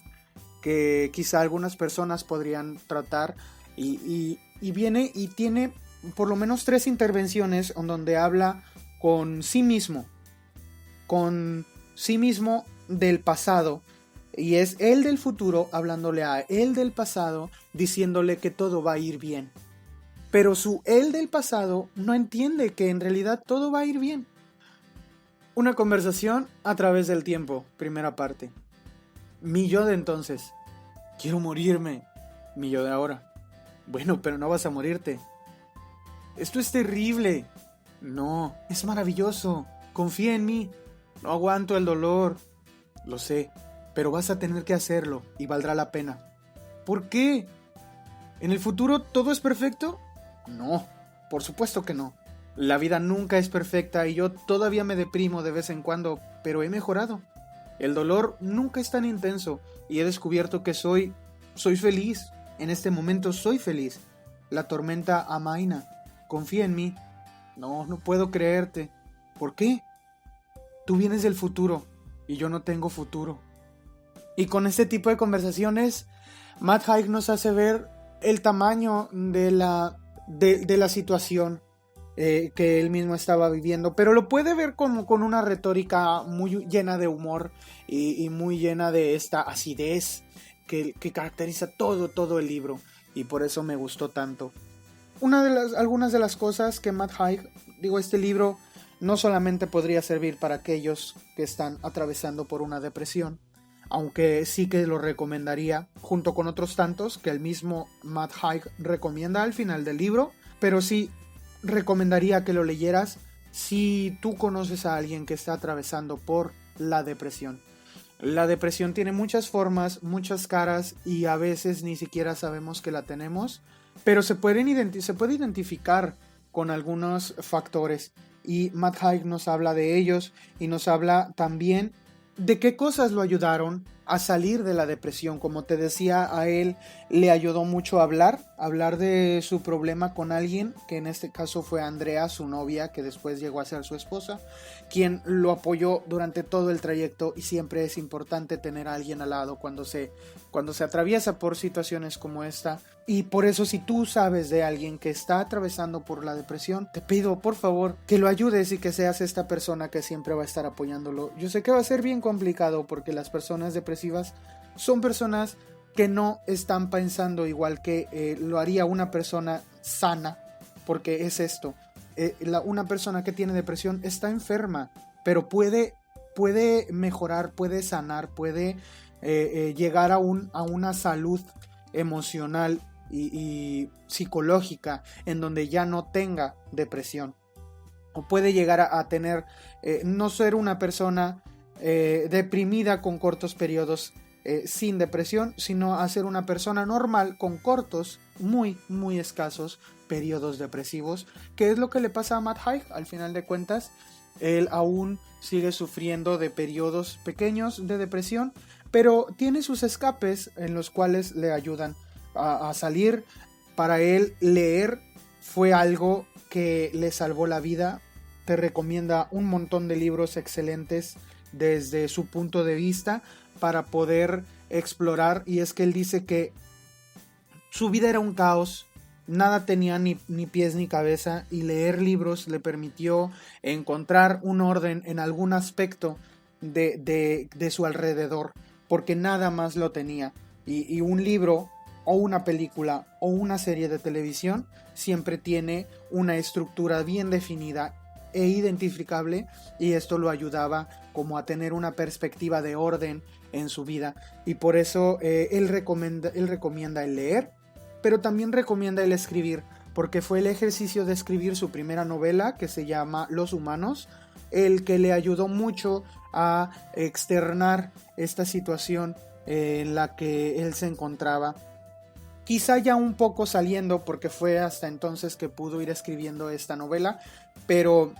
que quizá algunas personas podrían tratar, y viene y tiene por lo menos 3 intervenciones en donde habla con sí mismo del pasado, y es él del futuro hablándole a él del pasado, diciéndole que todo va a ir bien, pero su él del pasado no entiende que en realidad todo va a ir bien. Una conversación a través del tiempo, primera parte. Mi yo de entonces: quiero morirme. Mi yo de ahora: bueno, pero no vas a morirte. Esto es terrible. No, es maravilloso. Confía en mí. No aguanto el dolor. Lo sé, pero vas a tener que hacerlo y valdrá la pena. ¿Por qué? ¿En el futuro todo es perfecto? No, por supuesto que no. La vida nunca es perfecta y yo todavía me deprimo de vez en cuando, pero he mejorado. El dolor nunca es tan intenso y he descubierto que soy feliz. En este momento soy feliz. La tormenta amaina. Confía en mí. No, no puedo creerte. ¿Por qué? Tú vienes del futuro y yo no tengo futuro. Y con este tipo de conversaciones, Matt Haig nos hace ver el tamaño de la situación que él mismo estaba viviendo, pero lo puede ver con una retórica muy llena de humor y muy llena de esta acidez que caracteriza todo el libro, y por eso me gustó tanto. Algunas de las cosas que Matt Haig, este libro no solamente podría servir para aquellos que están atravesando por una depresión, aunque sí que lo recomendaría junto con otros tantos que el mismo Matt Haig recomienda al final del libro, pero sí recomendaría que lo leyeras si tú conoces a alguien que está atravesando por la depresión. La depresión tiene muchas formas, muchas caras y a veces ni siquiera sabemos que la tenemos, pero se puede identificar con algunos factores y Matt Haig nos habla de ellos y nos habla también de qué cosas lo ayudaron a salir de la depresión. Como te decía, a él le ayudó mucho hablar de su problema con alguien, que en este caso fue Andrea, su novia, que después llegó a ser su esposa, quien lo apoyó durante todo el trayecto, y siempre es importante tener a alguien al lado cuando se atraviesa por situaciones como esta. Y por eso, si tú sabes de alguien que está atravesando por la depresión, te pido por favor que lo ayudes y que seas esta persona que siempre va a estar apoyándolo. Yo sé que va a ser bien complicado porque las personas depresivas son personas que no están pensando igual que lo haría una persona sana, porque es esto, una persona que tiene depresión está enferma, pero puede mejorar, puede sanar, puede llegar a una salud emocional y psicológica en donde ya no tenga depresión, o puede llegar a tener, no ser una persona deprimida con cortos periodos sin depresión, sino a ser una persona normal con cortos, muy escasos periodos depresivos, que es lo que le pasa a Matt Haig. Al final de cuentas, él aún sigue sufriendo de periodos pequeños de depresión, pero tiene sus escapes en los cuales le ayudan a salir. Para él, leer fue algo que le salvó la vida. Te recomienda un montón de libros excelentes desde su punto de vista para poder explorar, y es que él dice que su vida era un caos, nada tenía ni pies ni cabeza, y leer libros le permitió encontrar un orden en algún aspecto de su alrededor, porque nada más lo tenía. Y un libro o una película o una serie de televisión siempre tiene una estructura bien definida e identificable, y esto lo ayudaba como a tener una perspectiva de orden en su vida, y por eso él recomienda el leer, pero también recomienda el escribir, porque fue el ejercicio de escribir su primera novela, que se llama Los Humanos, el que le ayudó mucho a externar esta situación en la que él se encontraba. Quizá ya un poco saliendo, porque fue hasta entonces que pudo ir escribiendo esta novela, pero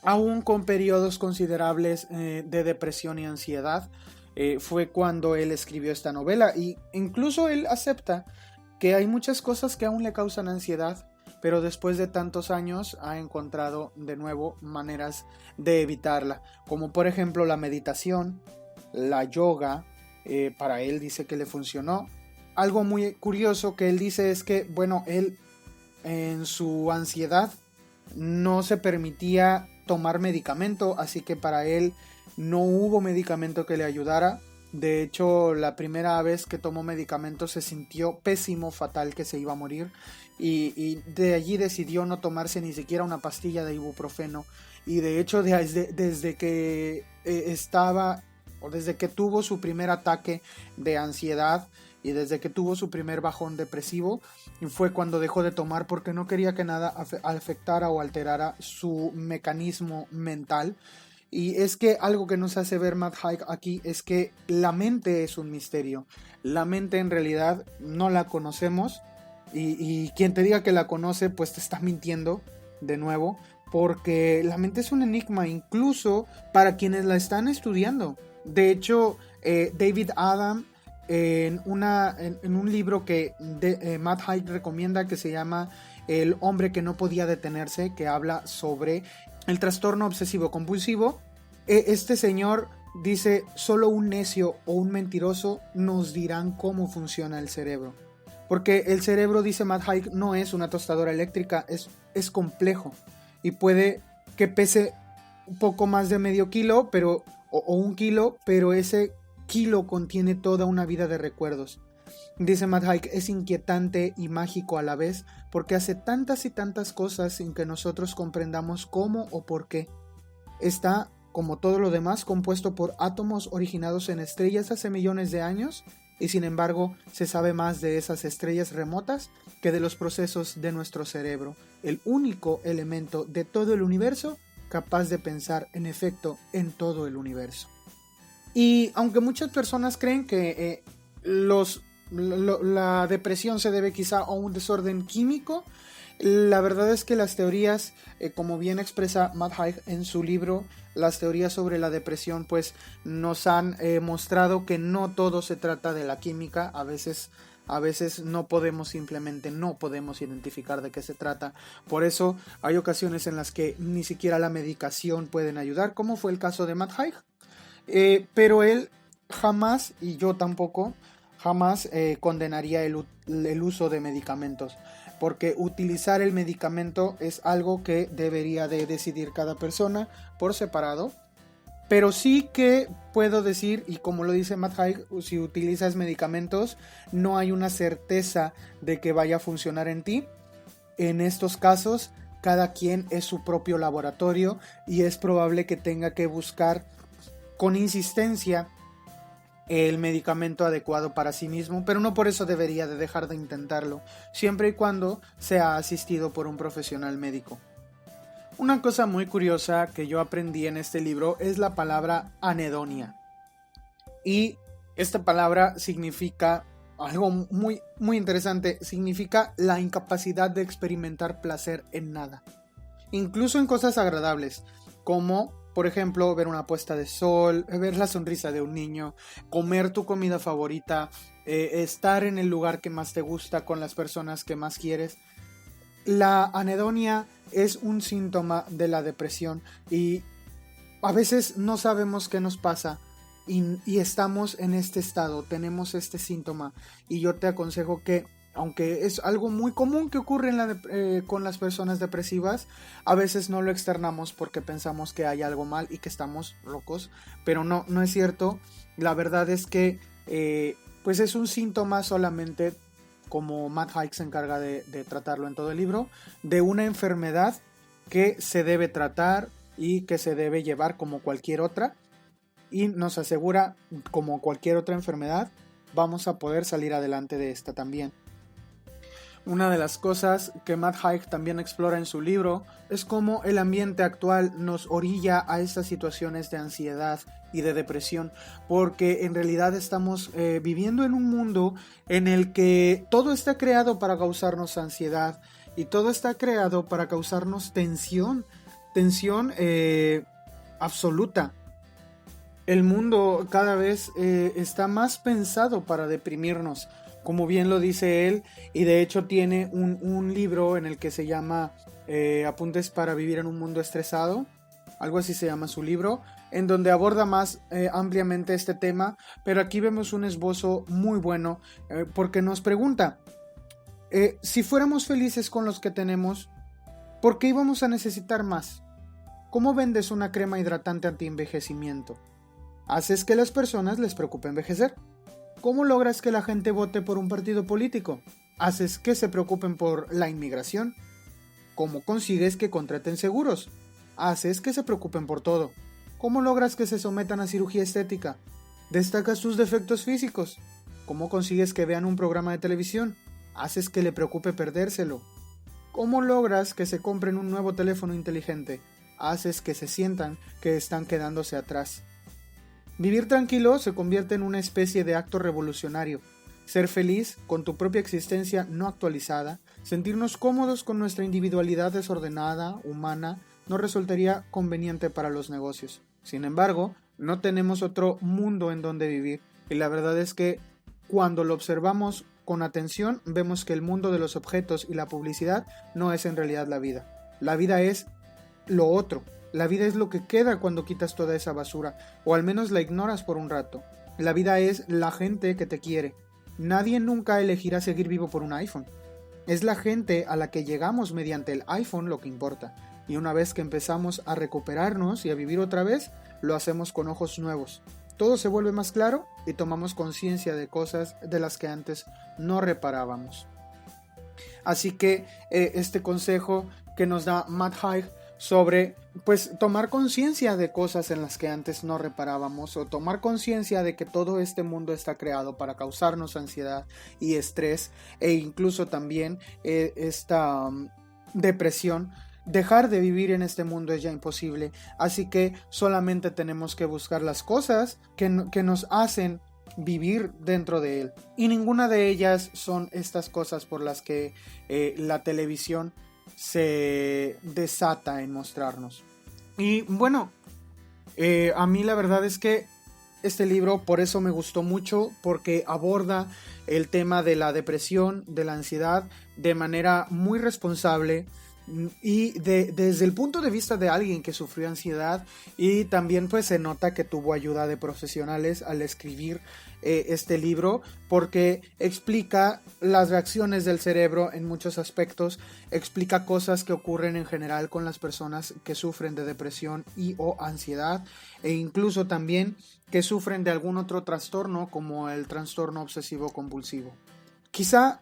aún con periodos considerables de depresión y ansiedad, fue cuando él escribió esta novela. Y incluso él acepta que hay muchas cosas que aún le causan ansiedad, pero después de tantos años ha encontrado de nuevo maneras de evitarla, como por ejemplo la meditación, la yoga. Para él dice que le funcionó. Algo muy curioso que él dice es que, bueno, él en su ansiedad no se permitía tomar medicamento, así que para él no hubo medicamento que le ayudara. De hecho, la primera vez que tomó medicamento se sintió pésimo, fatal, que se iba a morir, y de allí decidió no tomarse ni siquiera una pastilla de ibuprofeno. Y de hecho, desde que desde que tuvo su primer ataque de ansiedad, y desde que tuvo su primer bajón depresivo fue cuando dejó de tomar porque no quería que nada afectara o alterara su mecanismo mental. Y es que algo que nos hace ver Matt Haig aquí es que la mente es un misterio. La mente en realidad no la conocemos y quien te diga que la conoce pues te está mintiendo de nuevo, porque la mente es un enigma incluso para quienes la están estudiando. De hecho, David Adam en un libro que Matt Haig recomienda que se llama El hombre que no podía detenerse, que habla sobre el trastorno obsesivo compulsivo, este señor dice: solo un necio o un mentiroso nos dirán cómo funciona el cerebro. Porque el cerebro, dice Matt Haig, no es una tostadora eléctrica, es complejo. Y puede que pese un poco más de medio kilo, o un kilo, pero ese kilo contiene toda una vida de recuerdos. Dice Matt Haig, es inquietante y mágico a la vez, porque hace tantas y tantas cosas sin que nosotros comprendamos cómo o por qué. Está, como todo lo demás, compuesto por átomos originados en estrellas hace millones de años, y sin embargo se sabe más de esas estrellas remotas que de los procesos de nuestro cerebro, el único elemento de todo el universo capaz de pensar en efecto en todo el universo. Y aunque muchas personas creen que la depresión se debe quizá a un desorden químico, la verdad es que las teorías, como bien expresa Matt Haig en su libro, las teorías sobre la depresión pues nos han mostrado que no todo se trata de la química. A veces no podemos identificar de qué se trata. Por eso hay ocasiones en las que ni siquiera la medicación pueden ayudar, como fue el caso de Matt Haig. Pero él jamás, y yo tampoco, jamás condenaría el uso de medicamentos, porque utilizar el medicamento es algo que debería de decidir cada persona por separado. Pero sí que puedo decir, y como lo dice Matt Haig, si utilizas medicamentos no hay una certeza de que vaya a funcionar en ti. En estos casos cada quien es su propio laboratorio y es probable que tenga que buscar con insistencia el medicamento adecuado para sí mismo, pero no por eso debería de dejar de intentarlo, siempre y cuando sea asistido por un profesional médico. Una cosa muy curiosa que yo aprendí en este libro es la palabra anedonia. Y esta palabra significa algo muy, muy interesante. Significa la incapacidad de experimentar placer en nada. Incluso en cosas agradables, como por ejemplo ver una puesta de sol, ver la sonrisa de un niño, comer tu comida favorita, estar en el lugar que más te gusta con las personas que más quieres. La anedonia es un síntoma de la depresión y a veces no sabemos qué nos pasa y estamos en este estado, tenemos este síntoma, y yo te aconsejo que, aunque es algo muy común que ocurre con las personas depresivas, a veces no lo externamos porque pensamos que hay algo mal y que estamos locos, pero no es cierto. La verdad es que pues es un síntoma solamente, como Matt Haig se encarga de tratarlo en todo el libro, de una enfermedad que se debe tratar y que se debe llevar como cualquier otra, y nos asegura, como cualquier otra enfermedad, vamos a poder salir adelante de esta también. Una de las cosas que Matt Haig también explora en su libro es cómo el ambiente actual nos orilla a estas situaciones de ansiedad y de depresión, porque en realidad estamos viviendo en un mundo en el que todo está creado para causarnos ansiedad y todo está creado para causarnos tensión absoluta. El mundo cada vez está más pensado para deprimirnos, como bien lo dice él, y de hecho tiene un libro en el que se llama Apuntes para vivir en un mundo estresado, algo así se llama su libro, en donde aborda más ampliamente este tema, pero aquí vemos un esbozo muy bueno, porque nos pregunta, si fuéramos felices con los que tenemos, ¿por qué íbamos a necesitar más? ¿Cómo vendes una crema hidratante anti-envejecimiento? ¿Haces que las personas les preocupe envejecer? ¿Cómo logras que la gente vote por un partido político? ¿Haces que se preocupen por la inmigración? ¿Cómo consigues que contraten seguros? Haces que se preocupen por todo. ¿Cómo logras que se sometan a cirugía estética? ¿Destacas sus defectos físicos? ¿Cómo consigues que vean un programa de televisión? Haces que le preocupe perdérselo. ¿Cómo logras que se compren un nuevo teléfono inteligente? Haces que se sientan que están quedándose atrás. Vivir tranquilo se convierte en una especie de acto revolucionario. Ser feliz con tu propia existencia no actualizada, sentirnos cómodos con nuestra individualidad desordenada, humana, no resultaría conveniente para los negocios. Sin embargo, no tenemos otro mundo en donde vivir, y la verdad es que cuando lo observamos con atención, vemos que el mundo de los objetos y la publicidad no es en realidad la vida. La vida es lo otro. La vida es lo que queda cuando quitas toda esa basura, o al menos la ignoras por un rato. La vida es la gente que te quiere. Nadie nunca elegirá seguir vivo por un iPhone. Es la gente a la que llegamos mediante el iPhone lo que importa. Y una vez que empezamos a recuperarnos y a vivir otra vez, lo hacemos con ojos nuevos. Todo se vuelve más claro y tomamos conciencia de cosas de las que antes no reparábamos. Así que este consejo que nos da Matt Haig sobre pues tomar conciencia de cosas en las que antes no reparábamos, o tomar conciencia de que todo este mundo está creado para causarnos ansiedad y estrés, e incluso también esta depresión. Dejar de vivir en este mundo es ya imposible, así que solamente tenemos que buscar las cosas que nos hacen vivir dentro de él, y ninguna de ellas son estas cosas por las que la televisión se desata en mostrarnos. Y bueno, a mí la verdad es que este libro por eso me gustó mucho, porque aborda el tema de la depresión, de la ansiedad, de manera muy responsable, y desde el punto de vista de alguien que sufrió ansiedad, y también pues se nota que tuvo ayuda de profesionales al escribir este libro, porque explica las reacciones del cerebro en muchos aspectos, explica cosas que ocurren en general con las personas que sufren de depresión y o ansiedad, e incluso también que sufren de algún otro trastorno como el trastorno obsesivo compulsivo. Quizá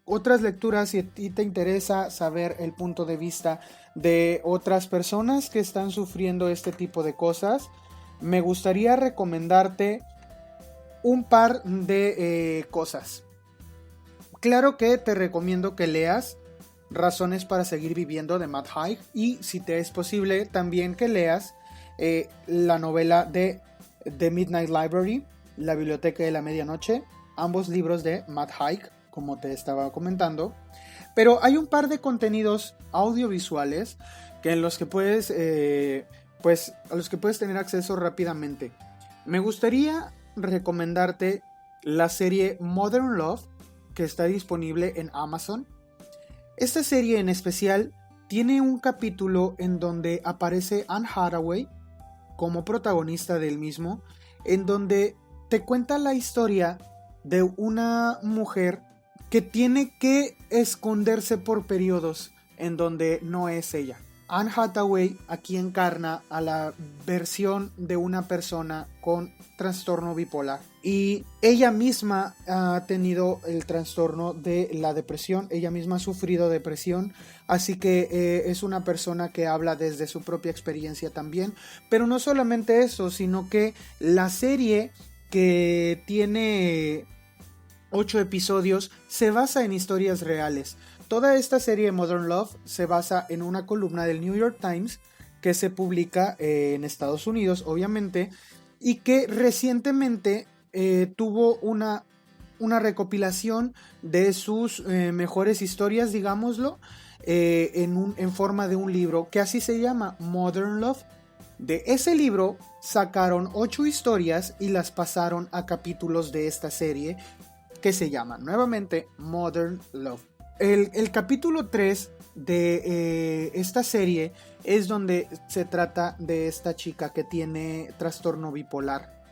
otras lecturas, si a ti te interesa saber el punto de vista de otras personas que están sufriendo este tipo de cosas, me gustaría recomendarte un par de cosas. Claro que te recomiendo que leas Razones para seguir viviendo de Matt Haig, y si te es posible también que leas la novela de The Midnight Library, La Biblioteca de la Medianoche, ambos libros de Matt Haig, como te estaba comentando. Pero hay un par de contenidos audiovisuales que en los que puedes a los que puedes tener acceso rápidamente. Me gustaría recomendarte la serie Modern Love, que está disponible en Amazon. Esta serie en especial tiene un capítulo en donde aparece Anne Hathaway como protagonista del mismo, en donde te cuenta la historia de una mujer que tiene que esconderse por periodos en donde no es ella. Anne Hathaway aquí encarna a la versión de una persona con trastorno bipolar, y ella misma ha tenido el trastorno de la depresión, ella misma ha sufrido depresión, así que es una persona que habla desde su propia experiencia también. Pero no solamente eso, sino que la serie, que tiene 8 episodios, se basa en historias reales. Toda esta serie Modern Love se basa en una columna del New York Times que se publica en Estados Unidos, obviamente, y que recientemente tuvo una recopilación de sus mejores historias, digámoslo, en forma de un libro que así se llama, Modern Love. De ese libro sacaron 8 historias y las pasaron a capítulos de esta serie que se llama nuevamente Modern Love. El capítulo 3 de esta serie es donde se trata de esta chica que tiene trastorno bipolar,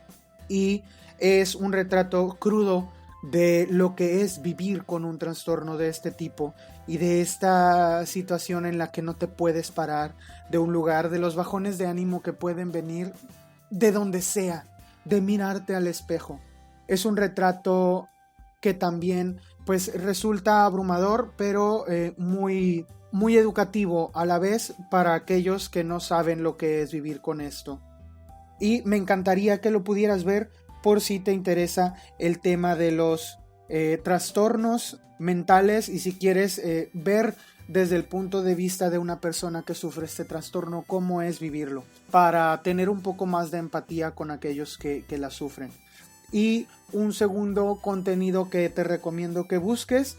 y es un retrato crudo de lo que es vivir con un trastorno de este tipo, y de esta situación en la que no te puedes parar de un lugar, de los bajones de ánimo que pueden venir de donde sea, de mirarte al espejo. Es un retrato que también pues resulta abrumador, pero muy, muy educativo a la vez para aquellos que no saben lo que es vivir con esto. Y me encantaría que lo pudieras ver, por si te interesa el tema de los trastornos mentales y si quieres ver desde el punto de vista de una persona que sufre este trastorno cómo es vivirlo, para tener un poco más de empatía con aquellos que la sufren. Y un segundo contenido que te recomiendo que busques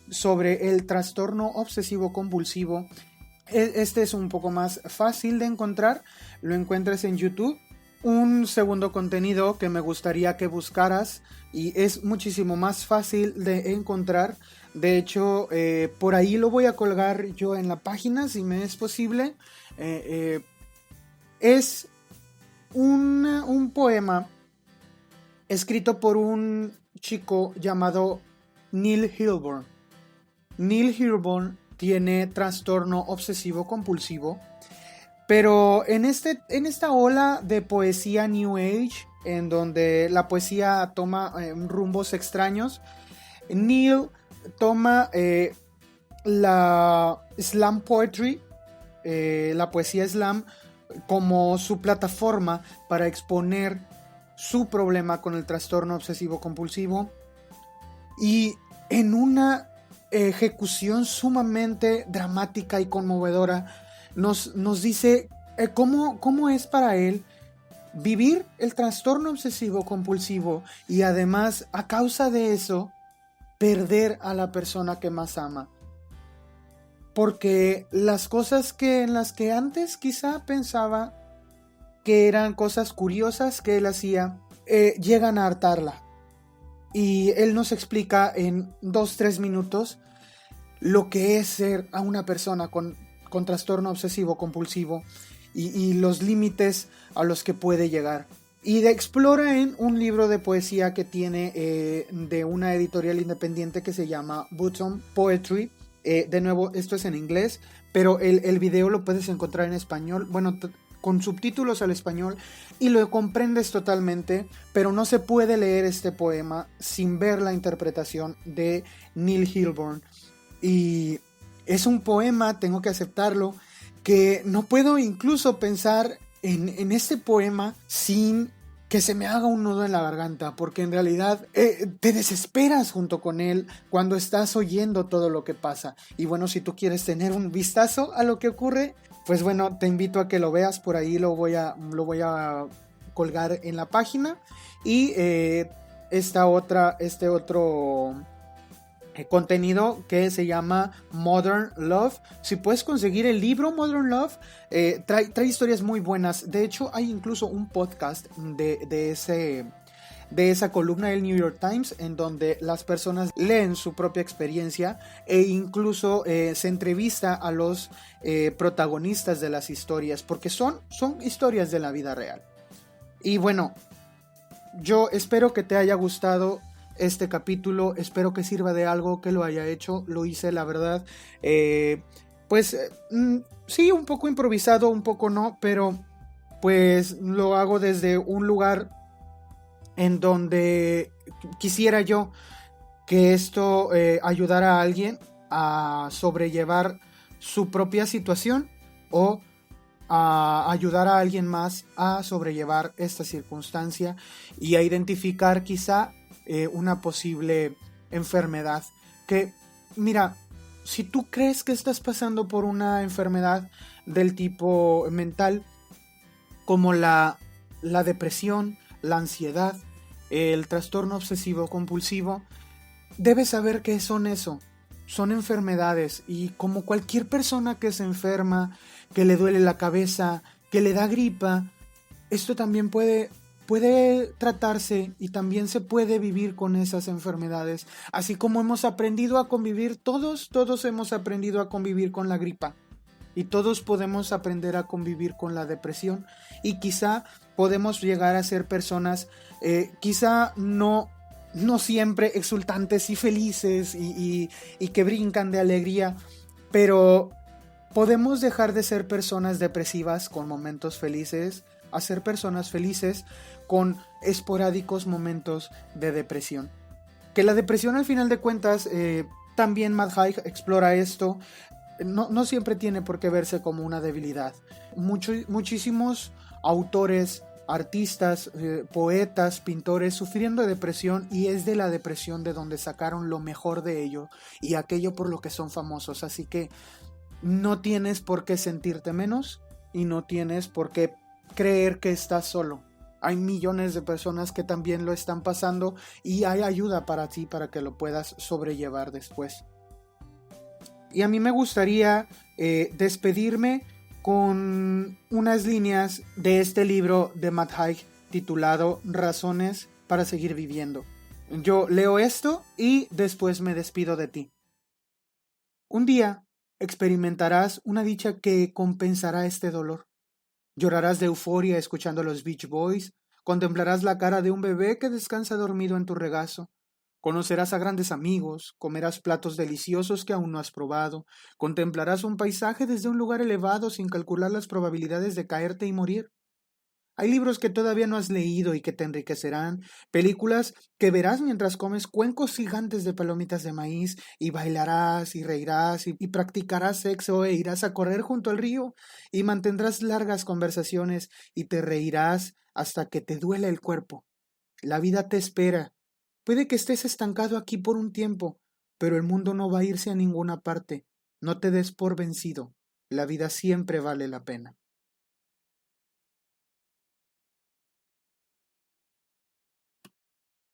sobre el trastorno obsesivo compulsivo. Este es un poco más fácil de encontrar, lo encuentras en YouTube. Un segundo contenido que me gustaría que buscaras y es muchísimo más fácil de encontrar. De hecho, por ahí lo voy a colgar yo en la página si me es posible. Es un poema escrito por un chico llamado Neil Hilborn. Neil Hilborn tiene trastorno obsesivo compulsivo, pero en esta ola de poesía New Age, en donde la poesía toma rumbos extraños, Neil toma la slam poetry, la poesía slam, como su plataforma para exponer su problema con el trastorno obsesivo compulsivo, y en una ejecución sumamente dramática y conmovedora nos dice cómo es para él vivir el trastorno obsesivo compulsivo y además a causa de eso perder a la persona que más ama, porque las cosas en las que antes quizá pensaba que eran cosas curiosas que él hacía llegan a hartarla. Y él nos explica en 2-3 minutos lo que es ser a una persona con trastorno obsesivo compulsivo y los límites a los que puede llegar. Y explora en un libro de poesía que tiene de una editorial independiente que se llama Button Poetry. De nuevo, esto es en inglés, pero el video lo puedes encontrar en español. Bueno, con subtítulos al español y lo comprendes totalmente, pero no se puede leer este poema sin ver la interpretación de Neil Hilborn. Y es un poema, tengo que aceptarlo, que no puedo incluso pensar en este poema sin que se me haga un nudo en la garganta, porque en realidad te desesperas junto con él cuando estás oyendo todo lo que pasa. Y bueno, si tú quieres tener un vistazo a lo que ocurre, pues bueno, te invito a que lo veas. Por ahí lo voy a colgar en la página. Y este otro contenido que se llama Modern Love. Si puedes conseguir el libro Modern Love, trae historias muy buenas. De hecho, hay incluso un podcast de esa columna del New York Times en donde las personas leen su propia experiencia e incluso se entrevista a los protagonistas de las historias, porque son historias de la vida real. Y bueno, yo espero que te haya gustado este capítulo, espero que sirva de algo, que lo haya hecho, lo hice la verdad, sí, un poco improvisado, un poco no, pero pues lo hago desde un lugar en donde quisiera yo que esto ayudara a alguien a sobrellevar su propia situación o a ayudar a alguien más a sobrellevar esta circunstancia y a identificar quizá una posible enfermedad. Que, mira, si tú crees que estás pasando por una enfermedad del tipo mental, como la depresión, la ansiedad, el trastorno obsesivo compulsivo, debes saber que son eso, son enfermedades, y como cualquier persona que se enferma, que le duele la cabeza, que le da gripa, esto también puede tratarse y también se puede vivir con esas enfermedades, así como hemos aprendido a convivir, todos hemos aprendido a convivir con la gripa. Y todos podemos aprender a convivir con la depresión. Y quizá podemos llegar a ser personas, quizá no siempre exultantes y felices y que brincan de alegría. Pero podemos dejar de ser personas depresivas con momentos felices a ser personas felices con esporádicos momentos de depresión. Que la depresión, al final de cuentas, también Matt Haig explora esto. No siempre tiene por qué verse como una debilidad. Muchísimos autores artistas, poetas, pintores sufriendo de depresión, y es de la depresión de donde sacaron lo mejor de ello y aquello por lo que son famosos. Así que no tienes por qué sentirte menos y no tienes por qué creer que estás solo. Hay millones de personas que también lo están pasando y hay ayuda para ti para que lo puedas sobrellevar después. Y a mí me gustaría despedirme con unas líneas de este libro de Matt Haig titulado Razones para seguir viviendo. Yo leo esto y después me despido de ti. Un día experimentarás una dicha que compensará este dolor. Llorarás de euforia escuchando a los Beach Boys, contemplarás la cara de un bebé que descansa dormido en tu regazo. Conocerás a grandes amigos, comerás platos deliciosos que aún no has probado, contemplarás un paisaje desde un lugar elevado sin calcular las probabilidades de caerte y morir. Hay libros que todavía no has leído y que te enriquecerán, películas que verás mientras comes cuencos gigantes de palomitas de maíz, y bailarás y reirás y practicarás sexo e irás a correr junto al río y mantendrás largas conversaciones y te reirás hasta que te duele el cuerpo. La vida te espera. Puede que estés estancado aquí por un tiempo, pero el mundo no va a irse a ninguna parte. No te des por vencido. La vida siempre vale la pena.